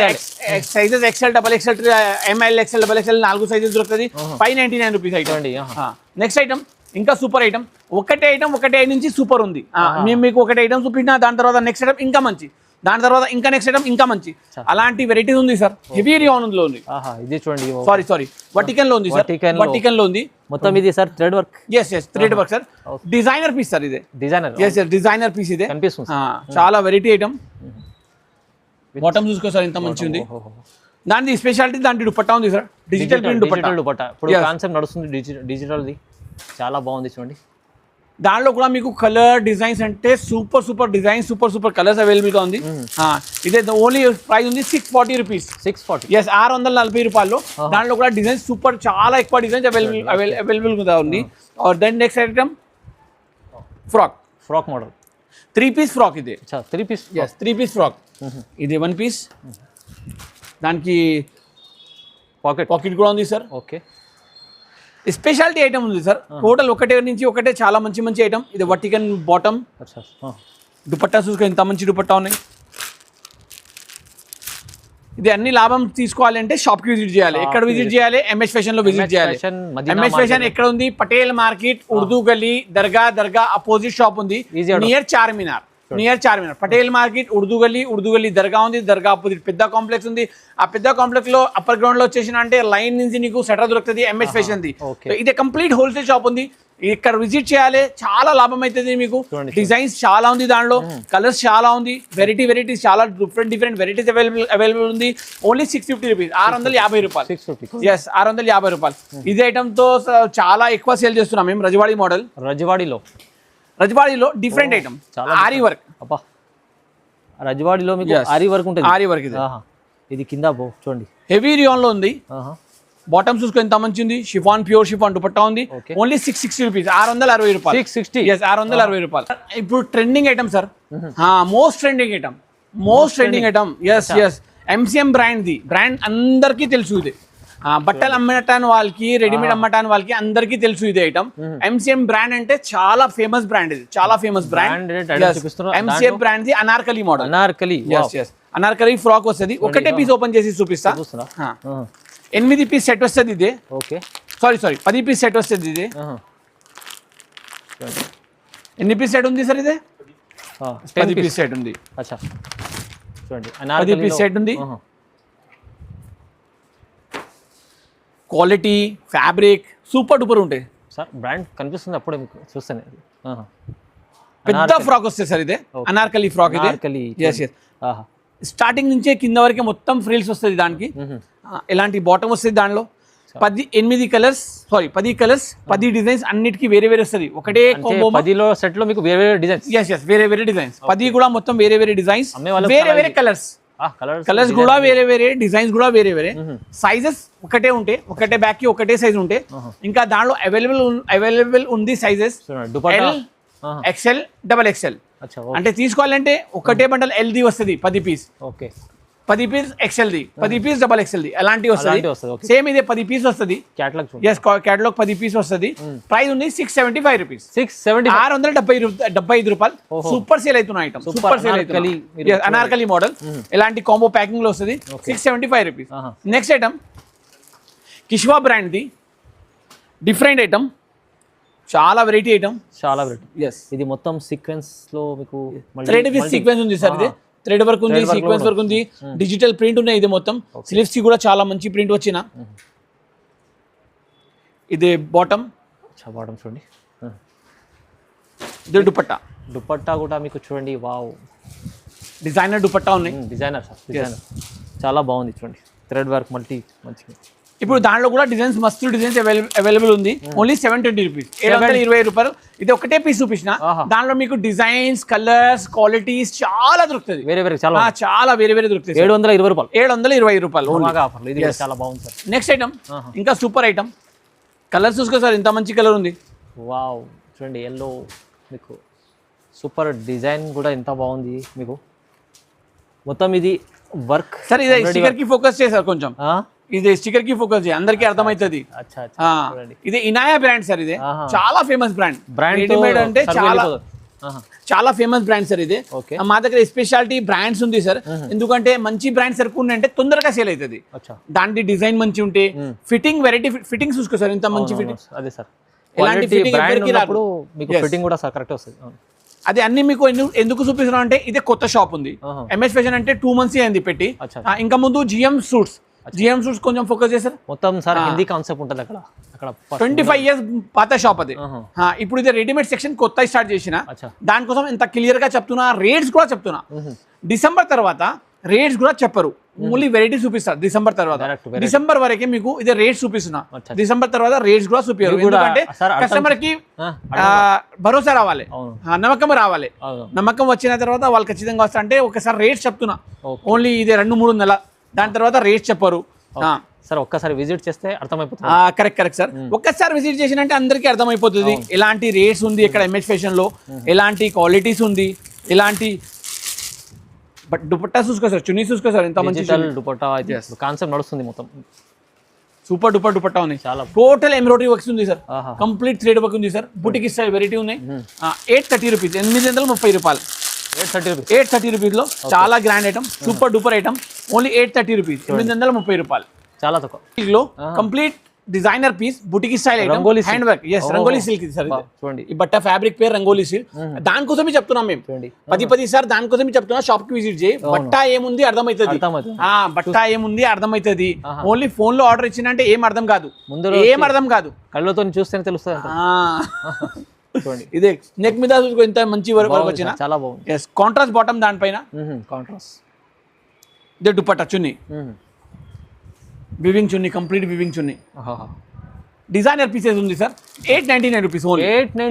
XL, XXL, ML, XL, XXL 4 sizes దొరుకుతుంది. 599 రూపీస్ ఐటమ్. నెక్స్ట్ ఐటమ్ ఇంకా సూపర్ ఐటమ్. ఒకటే ఐటమ్ నుంచి సూపర్ ఉంది. మేము మీకు ఒకటే ఐటమ్ చూపించిన, దాని తర్వాత నెక్స్ట్ ఐటమ్ ఇంకా మంచి, దాని తర్వాత ఇంకా నెక్స్ట్ ఐటమ్ ఇంకా మంచి, అలాంటి వెరైటీస్ ఉంది సార్. హెవీ రియాన్ లో ఉంది. ఇది చూడండి, సారీ వర్టికల్ లో ఉంది సార్. వర్టికల్ లో ఉంది మొత్తం. ఇది sir thread work. Thread work sir. Designer piece sir. ఇదే డిజైనర్ పీస్. ఇదే చాలా వెరైటీ ఐటమ్. బాటమ్ చూసుకో సార్, ఎంత మంచి ఉంది. దాని స్పెషాలిటీ దాంట్లో దుపట్టా ఉంది సార్, డిజిటల్ ప్రింట్ దుపట్టా. ఇప్పుడు కాన్సెప్ట్ నడుస్తుంది డిజిటల్ది, చాలా బాగుంది చూడండి. దానిలో కూడా మీకు కలర్ డిజైన్స్ అంటే super design, super colours available గా ఉంది. ఇదే ఓన్లీ ప్రైస్ ఉంది 640 రూపీస్. 640 రూపాయలు. దాంట్లో కూడా డిజైన్స్ సూపర్, చాలా ఎక్కువ డిజైన్స్ అవైలబుల్ గా ఉంది. Then next item frock model, 3 piece frock. ఇది 3 పీస్ ఫ్రాక్. ఇది 1 పీస్. దానికి పాకెట్ కూడా ఉంది సార్. ఓకే, స్పెషాలిటీ ఐటమ్ ఉంది సార్. టోటల్ ఒకటే చాలా మంచి ఐటమ్. ఇది వర్టికల్ బాటమ్. దుపట్టా చూసుకో, ఎంత మంచి దుపట్టా ఉన్నాయి. ఇది అన్ని లాభం తీసుకోవాలంటే షాప్ కి విజిట్ చేయాలి. ఎక్కడ విజిట్ చేయాలి? ఎంహెచ్ ఫ్యాషన్ లో విజిట్ చేయాలి. ఎంహెచ్ ఫ్యాషన్ ఎక్కడ ఉంది? పటేల్ మార్కెట్, ఉర్దూ గల్లీ, దర్గా అపోజిట్ షాప్ ఉంది, నియర్ చార్మినార్. పటేల్ మార్కెట్, ఉర్దూ గల్లీ దర్గా ఉంది. దర్గా అపోజిట్ పెద్ద కాంప్లెక్స్ ఉంది. ఆ పెద్ద కాంప్లెక్స్ లో అప్పర్ గ్రౌండ్ లో వచ్చేసిన అంటే లైన్ నుంచి నీకు సెటర్ దొరుకుతుంది ఎంహెచ్ ఫ్యాషన్ ది. ఇది కంప్లీట్ హోల్సేల్ షాప్ ఉంది. ఇక్కడ విజిట్ చేయాలి, చాలా లాభం అవుతుంది మీకు. డిజైన్స్ చాలా ఉంది, దాంట్లో కలర్స్ చాలా ఉంది, వెరైటీస్ చాలా డిఫరెంట్ వెరైటీస్ అవైలబుల్ ఉంది. ఓన్లీ 650 రూపీస్, 650 రూపాయలు. 650 రూపాయలు. ఇదే ఐటమ్ తో చాలా ఎక్కువ సేల్ చేస్తున్నాం మేము. రజవాడి మోడల్, రజవాడిలో డిఫరెంట్ ఐటమ్, ఆరీ వర్క్. రజవాడిలో మీకు ఆరీ వర్క్ ఉంటుంది. ఆరీ వర్క్ ఇది కింద చూడండి, హెవీ రియాన్ లో ఉంది. బాటమ్ చూసుకో ఎంత మంచి ఉంది, షిఫాన్ ప్యూర్ షిఫాన్ దుపట్టా ఉంది. Okay. ఓన్లీ 660 రూపీస్, 660 రూపాయలు. 660. ఎస్ 660 రూపాయలు. ఇప్పుడు trending item sir, most trending item, most trending item. Yes MCM brand ది, బ్రాండ్ అందరికీ తెలుసు ఇది. బట్టలు అమ్మటాన్ని వాళ్ళకి, రెడీమేడ్ అమ్మటాన్ని వాళ్ళకి అందరికీ తెలుసు ఇది ఐటమ్. ఎంసీఎం బ్రాండ్ అంటే చాలా ఫేమస్ బ్రాండ్, ఇది చాలా famous brand. MCM brand the Anarkali model. Anarkali frock వస్తుంది. ఒకటే పీస్ ఓపెన్ చేసి చూపిస్తా. 8 పీస్ సెట్ వస్తుంది ఇది. ఓకే, సారీ 10 పీస్ సెట్ వస్తుంది ఇది. ఎన్ని పీస్ సెట్ ఉంది సార్ ఇది? 10 పీస్ సెట్ ఉంది. అచ్చా చూడండి, 10 పీస్ సెట్ ఉంది. క్వాలిటీ, ఫ్యాబ్రిక్ సూపర్ డూపర్ ఉంటాయి సార్. బ్రాండ్ కనిపిస్తుంది అప్పుడే మీకు చూస్తాను. పెద్ద ఫ్రాక్ వస్తుంది సార్ ఇది, అనార్కలి ఫ్రాక్ ఇది. స్టార్టింగ్ నుంచే కింద వరకే మొత్తం ఫ్రిల్స్ వస్తుంది దానికి. ఇలాంటి బాటమ్ వస్తుంది దానిలో. 10 కలర్స్, 10 డిజైన్స్, అన్నిటికీ వేరే వేరే వస్తుంది. ఒకటే 10 సెట్ లో మీకు వేరే వేరే డిజైన్స్. వేరే వేరే డిజైన్స్. 10 కూడా మొత్తం వేరే వేరే డిజైన్స్, వేరే వేరే కలర్స్. కలర్స్ కూడా వేరే వేరే, డిజైన్స్ కూడా వేరే వేరే. సైజెస్ ఒకటే ఉంటాయి, ఒకటే బ్యాగ్ కి ఒకటే సైజ్ ఉంటాయి. ఇంకా దానిలో అవైలబుల్ ఉంది సైజెస్ ఎక్సెల్, XXL. అంటే తీసుకోవాలంటే ఒకటే బండల్ ఎల్ది వస్తుంది 10 పీస్. ఓకే, 10 పీస్ ఎక్సెల్ది, 10 పీస్ XXL ది అలాంటివి వస్తుంది. సేమ్ ఇదే 10 పీస్ వస్తుంది. క్యాటలాగ్ 10 పీస్ వస్తుంది. ప్రైస్ ఉంది 675 రూపీస్. 675 రూపాయలు. సూపర్ సేల్ అవుతున్న ఐటమ్, సూపర్ సేల్ అవుతుంది. అనార్కలి మోడల్ ఇలాంటి కాంబో ప్యాకింగ్ లో వస్తుంది. 675 rupees. Next item Kishwa brand ది డిఫరెంట్ ఐటమ్, చాలా వెరైటీ ఐటమ్, చాలా వెరైటీ. ఇది మొత్తం సీక్వెన్స్ లో మీకు థ్రెడ్ విత్ సీక్వెన్స్ ఉంది సార్. ఇది థ్రెడ్ వర్క్ ఉంది, సీక్వెన్స్ వర్క్ ఉంది, డిజిటల్ ప్రింట్ ఉన్నాయి. ఇది మొత్తం స్లీవ్స్ కి కూడా చాలా మంచి ప్రింట్ వచ్చిన. ఇది బాటమ్ చూడండి. ఇది దుపట్టా కూడా మీకు చూడండి. వావ్, డిజైనర్ దుపట్టా ఉన్నాయి. డిజైనర్ చాలా బాగుంది చూడండి. థ్రెడ్ వర్క్ మంచిగా. ఇప్పుడు దాంట్లో కూడా డిజైన్స్, మస్తు డిజైన్స్ అవైలబుల్ ఉంది. ఓన్లీ 720 రూపీస్, 720 రూపాయలు. ఇది ఒకటే పీస్ చూపించిన. దాంట్లో మీకు డిజైన్స్, కలర్స్, క్వాలిటీస్ చాలా దొరుకుతుంది. వేరే వేరే చాలా వేరే వేరే దొరుకుతుంది. 720 రూపాయలు. 720 రూపాయలు. చాలా బాగుంది సార్. నెక్స్ట్ ఐటమ్ ఇంకా సూపర్ ఐటమ్. కలర్ చూసుకో సార్, ఇంత మంచి కలర్ ఉంది. వావ్, చూడండి ఎల్లో మీకు సూపర్ డిజైన్ కూడా ఎంత బాగుంది మీకు. మొత్తం ఇది వర్క్ సార్. ఇది స్టిక్కర్ కి ఫోకస్ చేశారు కొంచెం. ఇది స్టిక్కర్ కి ఫోకస్ చేయి, అందరికి అర్థమవుతుంది. ఇది ఇనాయా బ్రాండ్ సార్. ఇది చాలా ఫేమస్ బ్రాండ్. రెడీమేడ్ అంటే చాలా ఫేమస్ బ్రాండ్ సార్ ఇది. మా దగ్గర స్పెషాలిటీ బ్రాండ్స్ ఉంది సార్. ఎందుకంటే మంచి బ్రాండ్ సరుకు అంటే తొందరగా సేల్ అవుతుంది. దాంట్లో డిజైన్ మంచి ఉంటే, ఫిట్టింగ్ వెరైటీ ఫిట్టింగ్స్ చూసుకో సార్, ఇంత మంచి ఫిట్టింగ్. అదే సార్, ఎలాంటి ఫిట్టింగ్ మీకు ఫిట్టింగ్ కూడా కరెక్ట్ వస్తుంది. అది అన్ని మీకు ఎందుకు చూపిస్తున్నాం అంటే ఇదే కొత్త షాప్ ఉంది. ఎంఎస్ ఫ్యాషన్ అంటే 2 months అయింది పెట్టి. ఇంకా ముందు జిఎం సూట్స్ కొంచెం ఫోకస్ చేశారు మొత్తం సార్. హిందీ కాన్సెప్ట్ ఉంటుంది అక్కడ. 25 years పాత షాప్ అది. ఇప్పుడు ఇది రెడీమేడ్ సెక్షన్ కొత్త స్టార్ట్ చేసిన. దానికోసం ఇంత క్లియర్ గా చెప్తున్నా, రేట్స్ కూడా చెప్తున్నా. డిసెంబర్ తర్వాత రేట్స్ కూడా చెప్పరు, ఓన్లీ వెరైటీ చూపిస్తారు. డిసెంబర్ తర్వాత, డిసెంబర్ వరకే మీకు ఇది రేట్స్ చూపిస్తున్నా. డిసెంబర్ తర్వాత రేట్స్ కూడా చూపించారు. ఎందుకంటే కస్టమర్ కి భరోసా రావాలి, నమ్మకం రావాలి. నమ్మకం వచ్చిన తర్వాత వాళ్ళు ఖచ్చితంగా వస్తారు. అంటే ఒకసారి రేట్స్ చెప్తున్నా, ఓన్లీ ఇది 2-3 నెలల, దాని తర్వాత రేట్స్ చెప్పరు సార్. ఒక్కసారి విజిట్ చేస్తే అర్థమైపోతుంది. Correct sir. ఒక్కసారి విజిట్ చేసినంటే అందరికీ అర్థమైపోతుంది ఎలాంటి రేట్స్ ఉంది ఇక్కడ ఎంఎస్ ఫ్యాషన్ లో, ఎలాంటి క్వాలిటీస్ ఉంది, ఎలాంటి. బట్ దుపట్టా చూసుకో సార్, చున్నీ చూసుకో సార్, ఎంత మంచి దుపట్టా కాన్సెప్ట్ నడుస్తుంది. మొత్తం సూపర్ డూపర్ దుపట్టా ఉంది. చాలా టోటల్ ఎంబ్రాయిడరీ వర్క్స్ ఉంది సార్. కంప్లీట్ థ్రెడ్ వర్క్ ఉంది సార్. బుటిక్ స్టైల్ వెరైటీ ఉన్నాయి. 830 రూపీస్, 830 రూపాయలు. 830 రూపీస్ లో చాలా grand item, super duper item. Only 830 rupees, 830 రూపాయలు. చాలా తక్కువ. Complete designer piece, boutique style item, hand work. Rangoli silk sir. చూడండి ఈ బట్ట ఫ్యాబ్రిక్ పేరు రంగోలీ సిల్క్. దానికోసమే చెప్తున్నాం మేము 10 సార్. దానికోసమే చెప్తున్నా, షాప్ కి విజిట్ చేయి. బట్ట ఏముంది అర్థమవుతుంది. బట్ట ఏముంది అర్థమవుతుంది. ఓన్లీ ఫోన్ లో ఆర్డర్ ఇచ్చిందంటే ఏం అర్థం కాదు, ఏం అర్థం కాదు. కళ్ళతో చూస్తేనే తెలుస్తుంది. ఇదే నెక్ మీద చూసుకో, ఇంత మంచి వర్క్ వచ్చిన. చాలా బాగుంది. కాంట్రాస్ట్ బాటమ్, దానిపైన కాంట్రాస్ట్. ఇదే దుపట్టా చున్నీ, వివింగ్ చున్నీ, కంప్లీట్ వివింగ్ చున్నీ. డిజైనర్ పీసెస్ ఉంది సార్. 899 rupees only.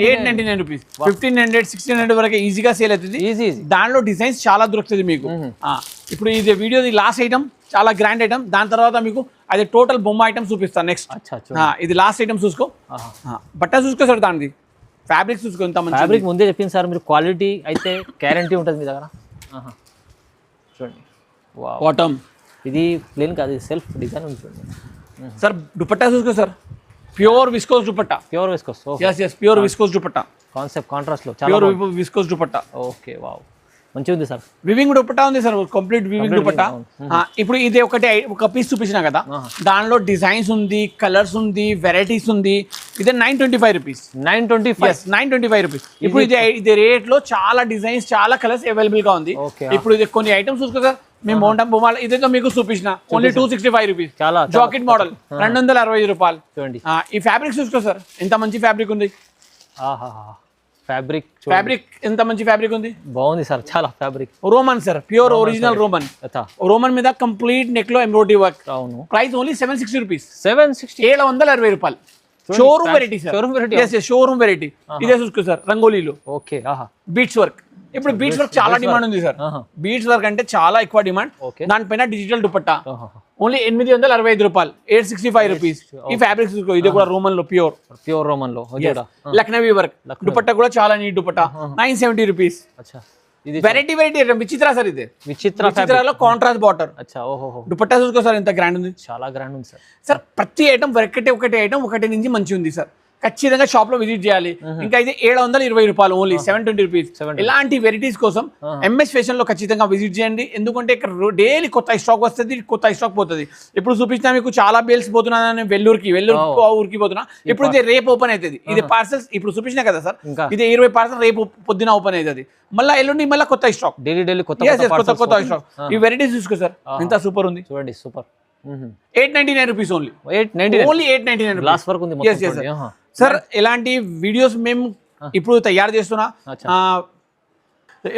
899 రూపీస్. 1500, 1600 వరకు ఈజీగా సేల్ అవుతుంది. దానిలో డిజైన్స్ చాలా దొరుకుతుంది మీకు. ఇప్పుడు ఇది వీడియోది లాస్ట్ ఐటమ్ చాలా గ్రాండ్ ఐటమ్. దాని తర్వాత మీకు అది టోటల్ బొమ్మ ఐటమ్ చూపిస్తాను నెక్స్ట్. అచ్చా ఇది లాస్ట్ ఐటమ్ చూసుకో. బట్ట చూసుకో సార్, దానిది ఫ్యాబ్రిక్ చూసుకో ఎంత మంచి ఫ్యాబ్రిక్ ముందే చెప్పింది సార్ మీరు, క్వాలిటీ అయితే గ్యారంటీ ఉంటుంది మీ దగ్గర. చూడండి బాటమ్, ఇది ప్లేన్ కాదు, ఇది సెల్ఫ్ డిజైన్ ఉంది చూడండి సార్. దుపట్టా చూసుకో sir, pure viscose dupatta. Pure viscose. Yes pure viscose dupatta, concept కాంట్రాస్ట్లో pure viscose dupatta. Okay wow, మంచిగా ఉంది సార్. వివింగ్ దుపట్టా ఉంది సార్, కంప్లీట్ వివింగ్ దుపట్టా. ఇప్పుడు ఇది ఒక పీస్ చూపించిన కదా, దానిలో డిజైన్స్ ఉంది, కలర్స్ ఉంది, వెరైటీస్ ఉంది. ఇది 925 రూపీస్. 925 రూపీస్. ఇప్పుడు ఇది రేట్ లో చాలా డిజైన్స్, చాలా కలర్స్ అవైలబుల్ గా ఉంది. ఇప్పుడు ఇది కొన్ని ఐటమ్స్ చూసుకో సార్, మేము బొమ్మ ఇదేదో మీకు చూపించిన ఓన్లీ 265 రూపీస్. చాలా జాకెట్ మోడల్ 265 రూపాయలు. చూడండి ఈ ఫ్యాబ్రిక్ చూసుకో సార్, ఎంత మంచి ఫ్యాబ్రిక్ ఉంది. ఫ్యాబ్రిక్ ఎంత మంచి ఫ్యాబ్రిక్ ఉంది, బాగుంది సార్. చాలా fabric Roman sir, pure original Roman. Roman మీద కంప్లీట్ నెక్ లో ఎంబ్రాయిడరీ వర్క్. అవును. Price only 760 rupees. 760 రూపాయలు. Showroom variety sir, showroom variety. ఇదే చూసుకో సార్, రంగోలీలో ఓకే బీట్స్ వర్క్. ఇప్పుడు బీట్స్ వర్క్ చాలా డిమాండ్ ఉంది సార్. బీట్స్ వర్క్ అంటే చాలా ఎక్కువ డిమాండ్. దానిపైన డిజిటల్ దుపట్టా ఓన్లీ 865 రూపాయలు, 865 రూపీస్. ఈ ఫ్యాబ్రిక్ చూసుకో, ఇది కూడా రోమన్ లో ప్యూర్ రోమన్ లో లక్నవీ వర్క్. దుపట్టా కూడా చాలా నీట్ దుపట్టా, 970 రూపీస్. వెరైటీ విచిత్ర సార్, ఇది విచిత్రలో కాంట్రాస్ట్ బార్డర్. దుపట్టా చూసుకో సార్, ఎంత గ్రాండ్ ఉంది, చాలా గ్రాండ్ ఉంది సార్. సార్ ప్రతి ఐటమ్ ఒకటి ఐటమ్ ఒకటి నుంచి మంచి ఉంది సార్. ఖచ్చితంగా షాప్ లో విజిట్ చేయాలి. ఇంకా ఇది 720 రూపాయలు ఓన్లీ, 720 రూపీస్. ఇలాంటి వెరైటీస్ కోసం ఎంఎస్ ఫ్యాషన్ లో ఖచ్చితంగా విజిట్ చేయండి. ఎందుకంటే ఇక్కడ డైలీ కొత్త స్టాక్ వస్తుంది, కొత్త స్టాక్ పోతుంది. ఇప్పుడు చూపించిన మీకు చాలా బేల్స్ పోతున్నాను వెల్లూరుకి ఊరికి పోతున్నా. ఇప్పుడు ఇది రేపు ఓపెన్ అవుతుంది. ఇది పార్సల్స్ ఇప్పుడు చూపించిన కదా సార్, ఇది 20 పార్సల్ రేపు పొద్దున ఓపెన్ అవుతుంది. మళ్ళీ ఎల్లుండి మళ్ళీ కొత్త స్టాక్, డైలీ కొత్త స్టాక్. ఈ వెరైటీస్ చూసుకో సార్, ఎంత సూపర్ ఉంది. చూడండి super. 899 rupees only, only 899 last వరకు ఉంది సార్. ఇలాంటి వీడియోస్ మేము ఇప్పుడు తయారు చేస్తున్నా.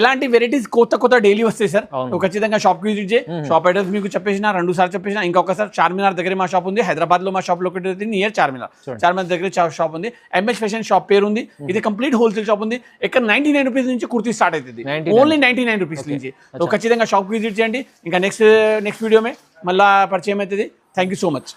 ఇలాంటి వెరైటీస్ కొత్త డైలీ వస్తాయి సార్. ఖచ్చితంగా షాప్ కి విజిట్ చేయి. షాప్ అడ్రస్ మీకు చెప్పేసిన 2 సార్లు చెప్పేసిన. ఇంకొకసారి చార్మినార్ దగ్గర మా షాప్ ఉంది, హైదరాబాద్ లో మా షాప్ లొకేట్ నియర్ చార్మినార్ దగ్గర షాప్ ఉంది. ఎంఎస్ ఫ్యాషన్ షాప్ పేరు ఉంది. ఇది కంప్లీట్ హోల్సేల్ షాప్ ఉంది. ఇక్కడ 99 రూపీస్ నుంచి కుర్తీ స్టార్ట్ అవుతుంది, ఓన్లీ 99 రూపీస్ నుంచి. ఖచ్చితంగా షాప్ కి విజిట్ చేయండి. ఇంకా నెక్స్ట్ వీడియో మే మళ్ళా పరిచయం అవుతుంది. Thank you so much.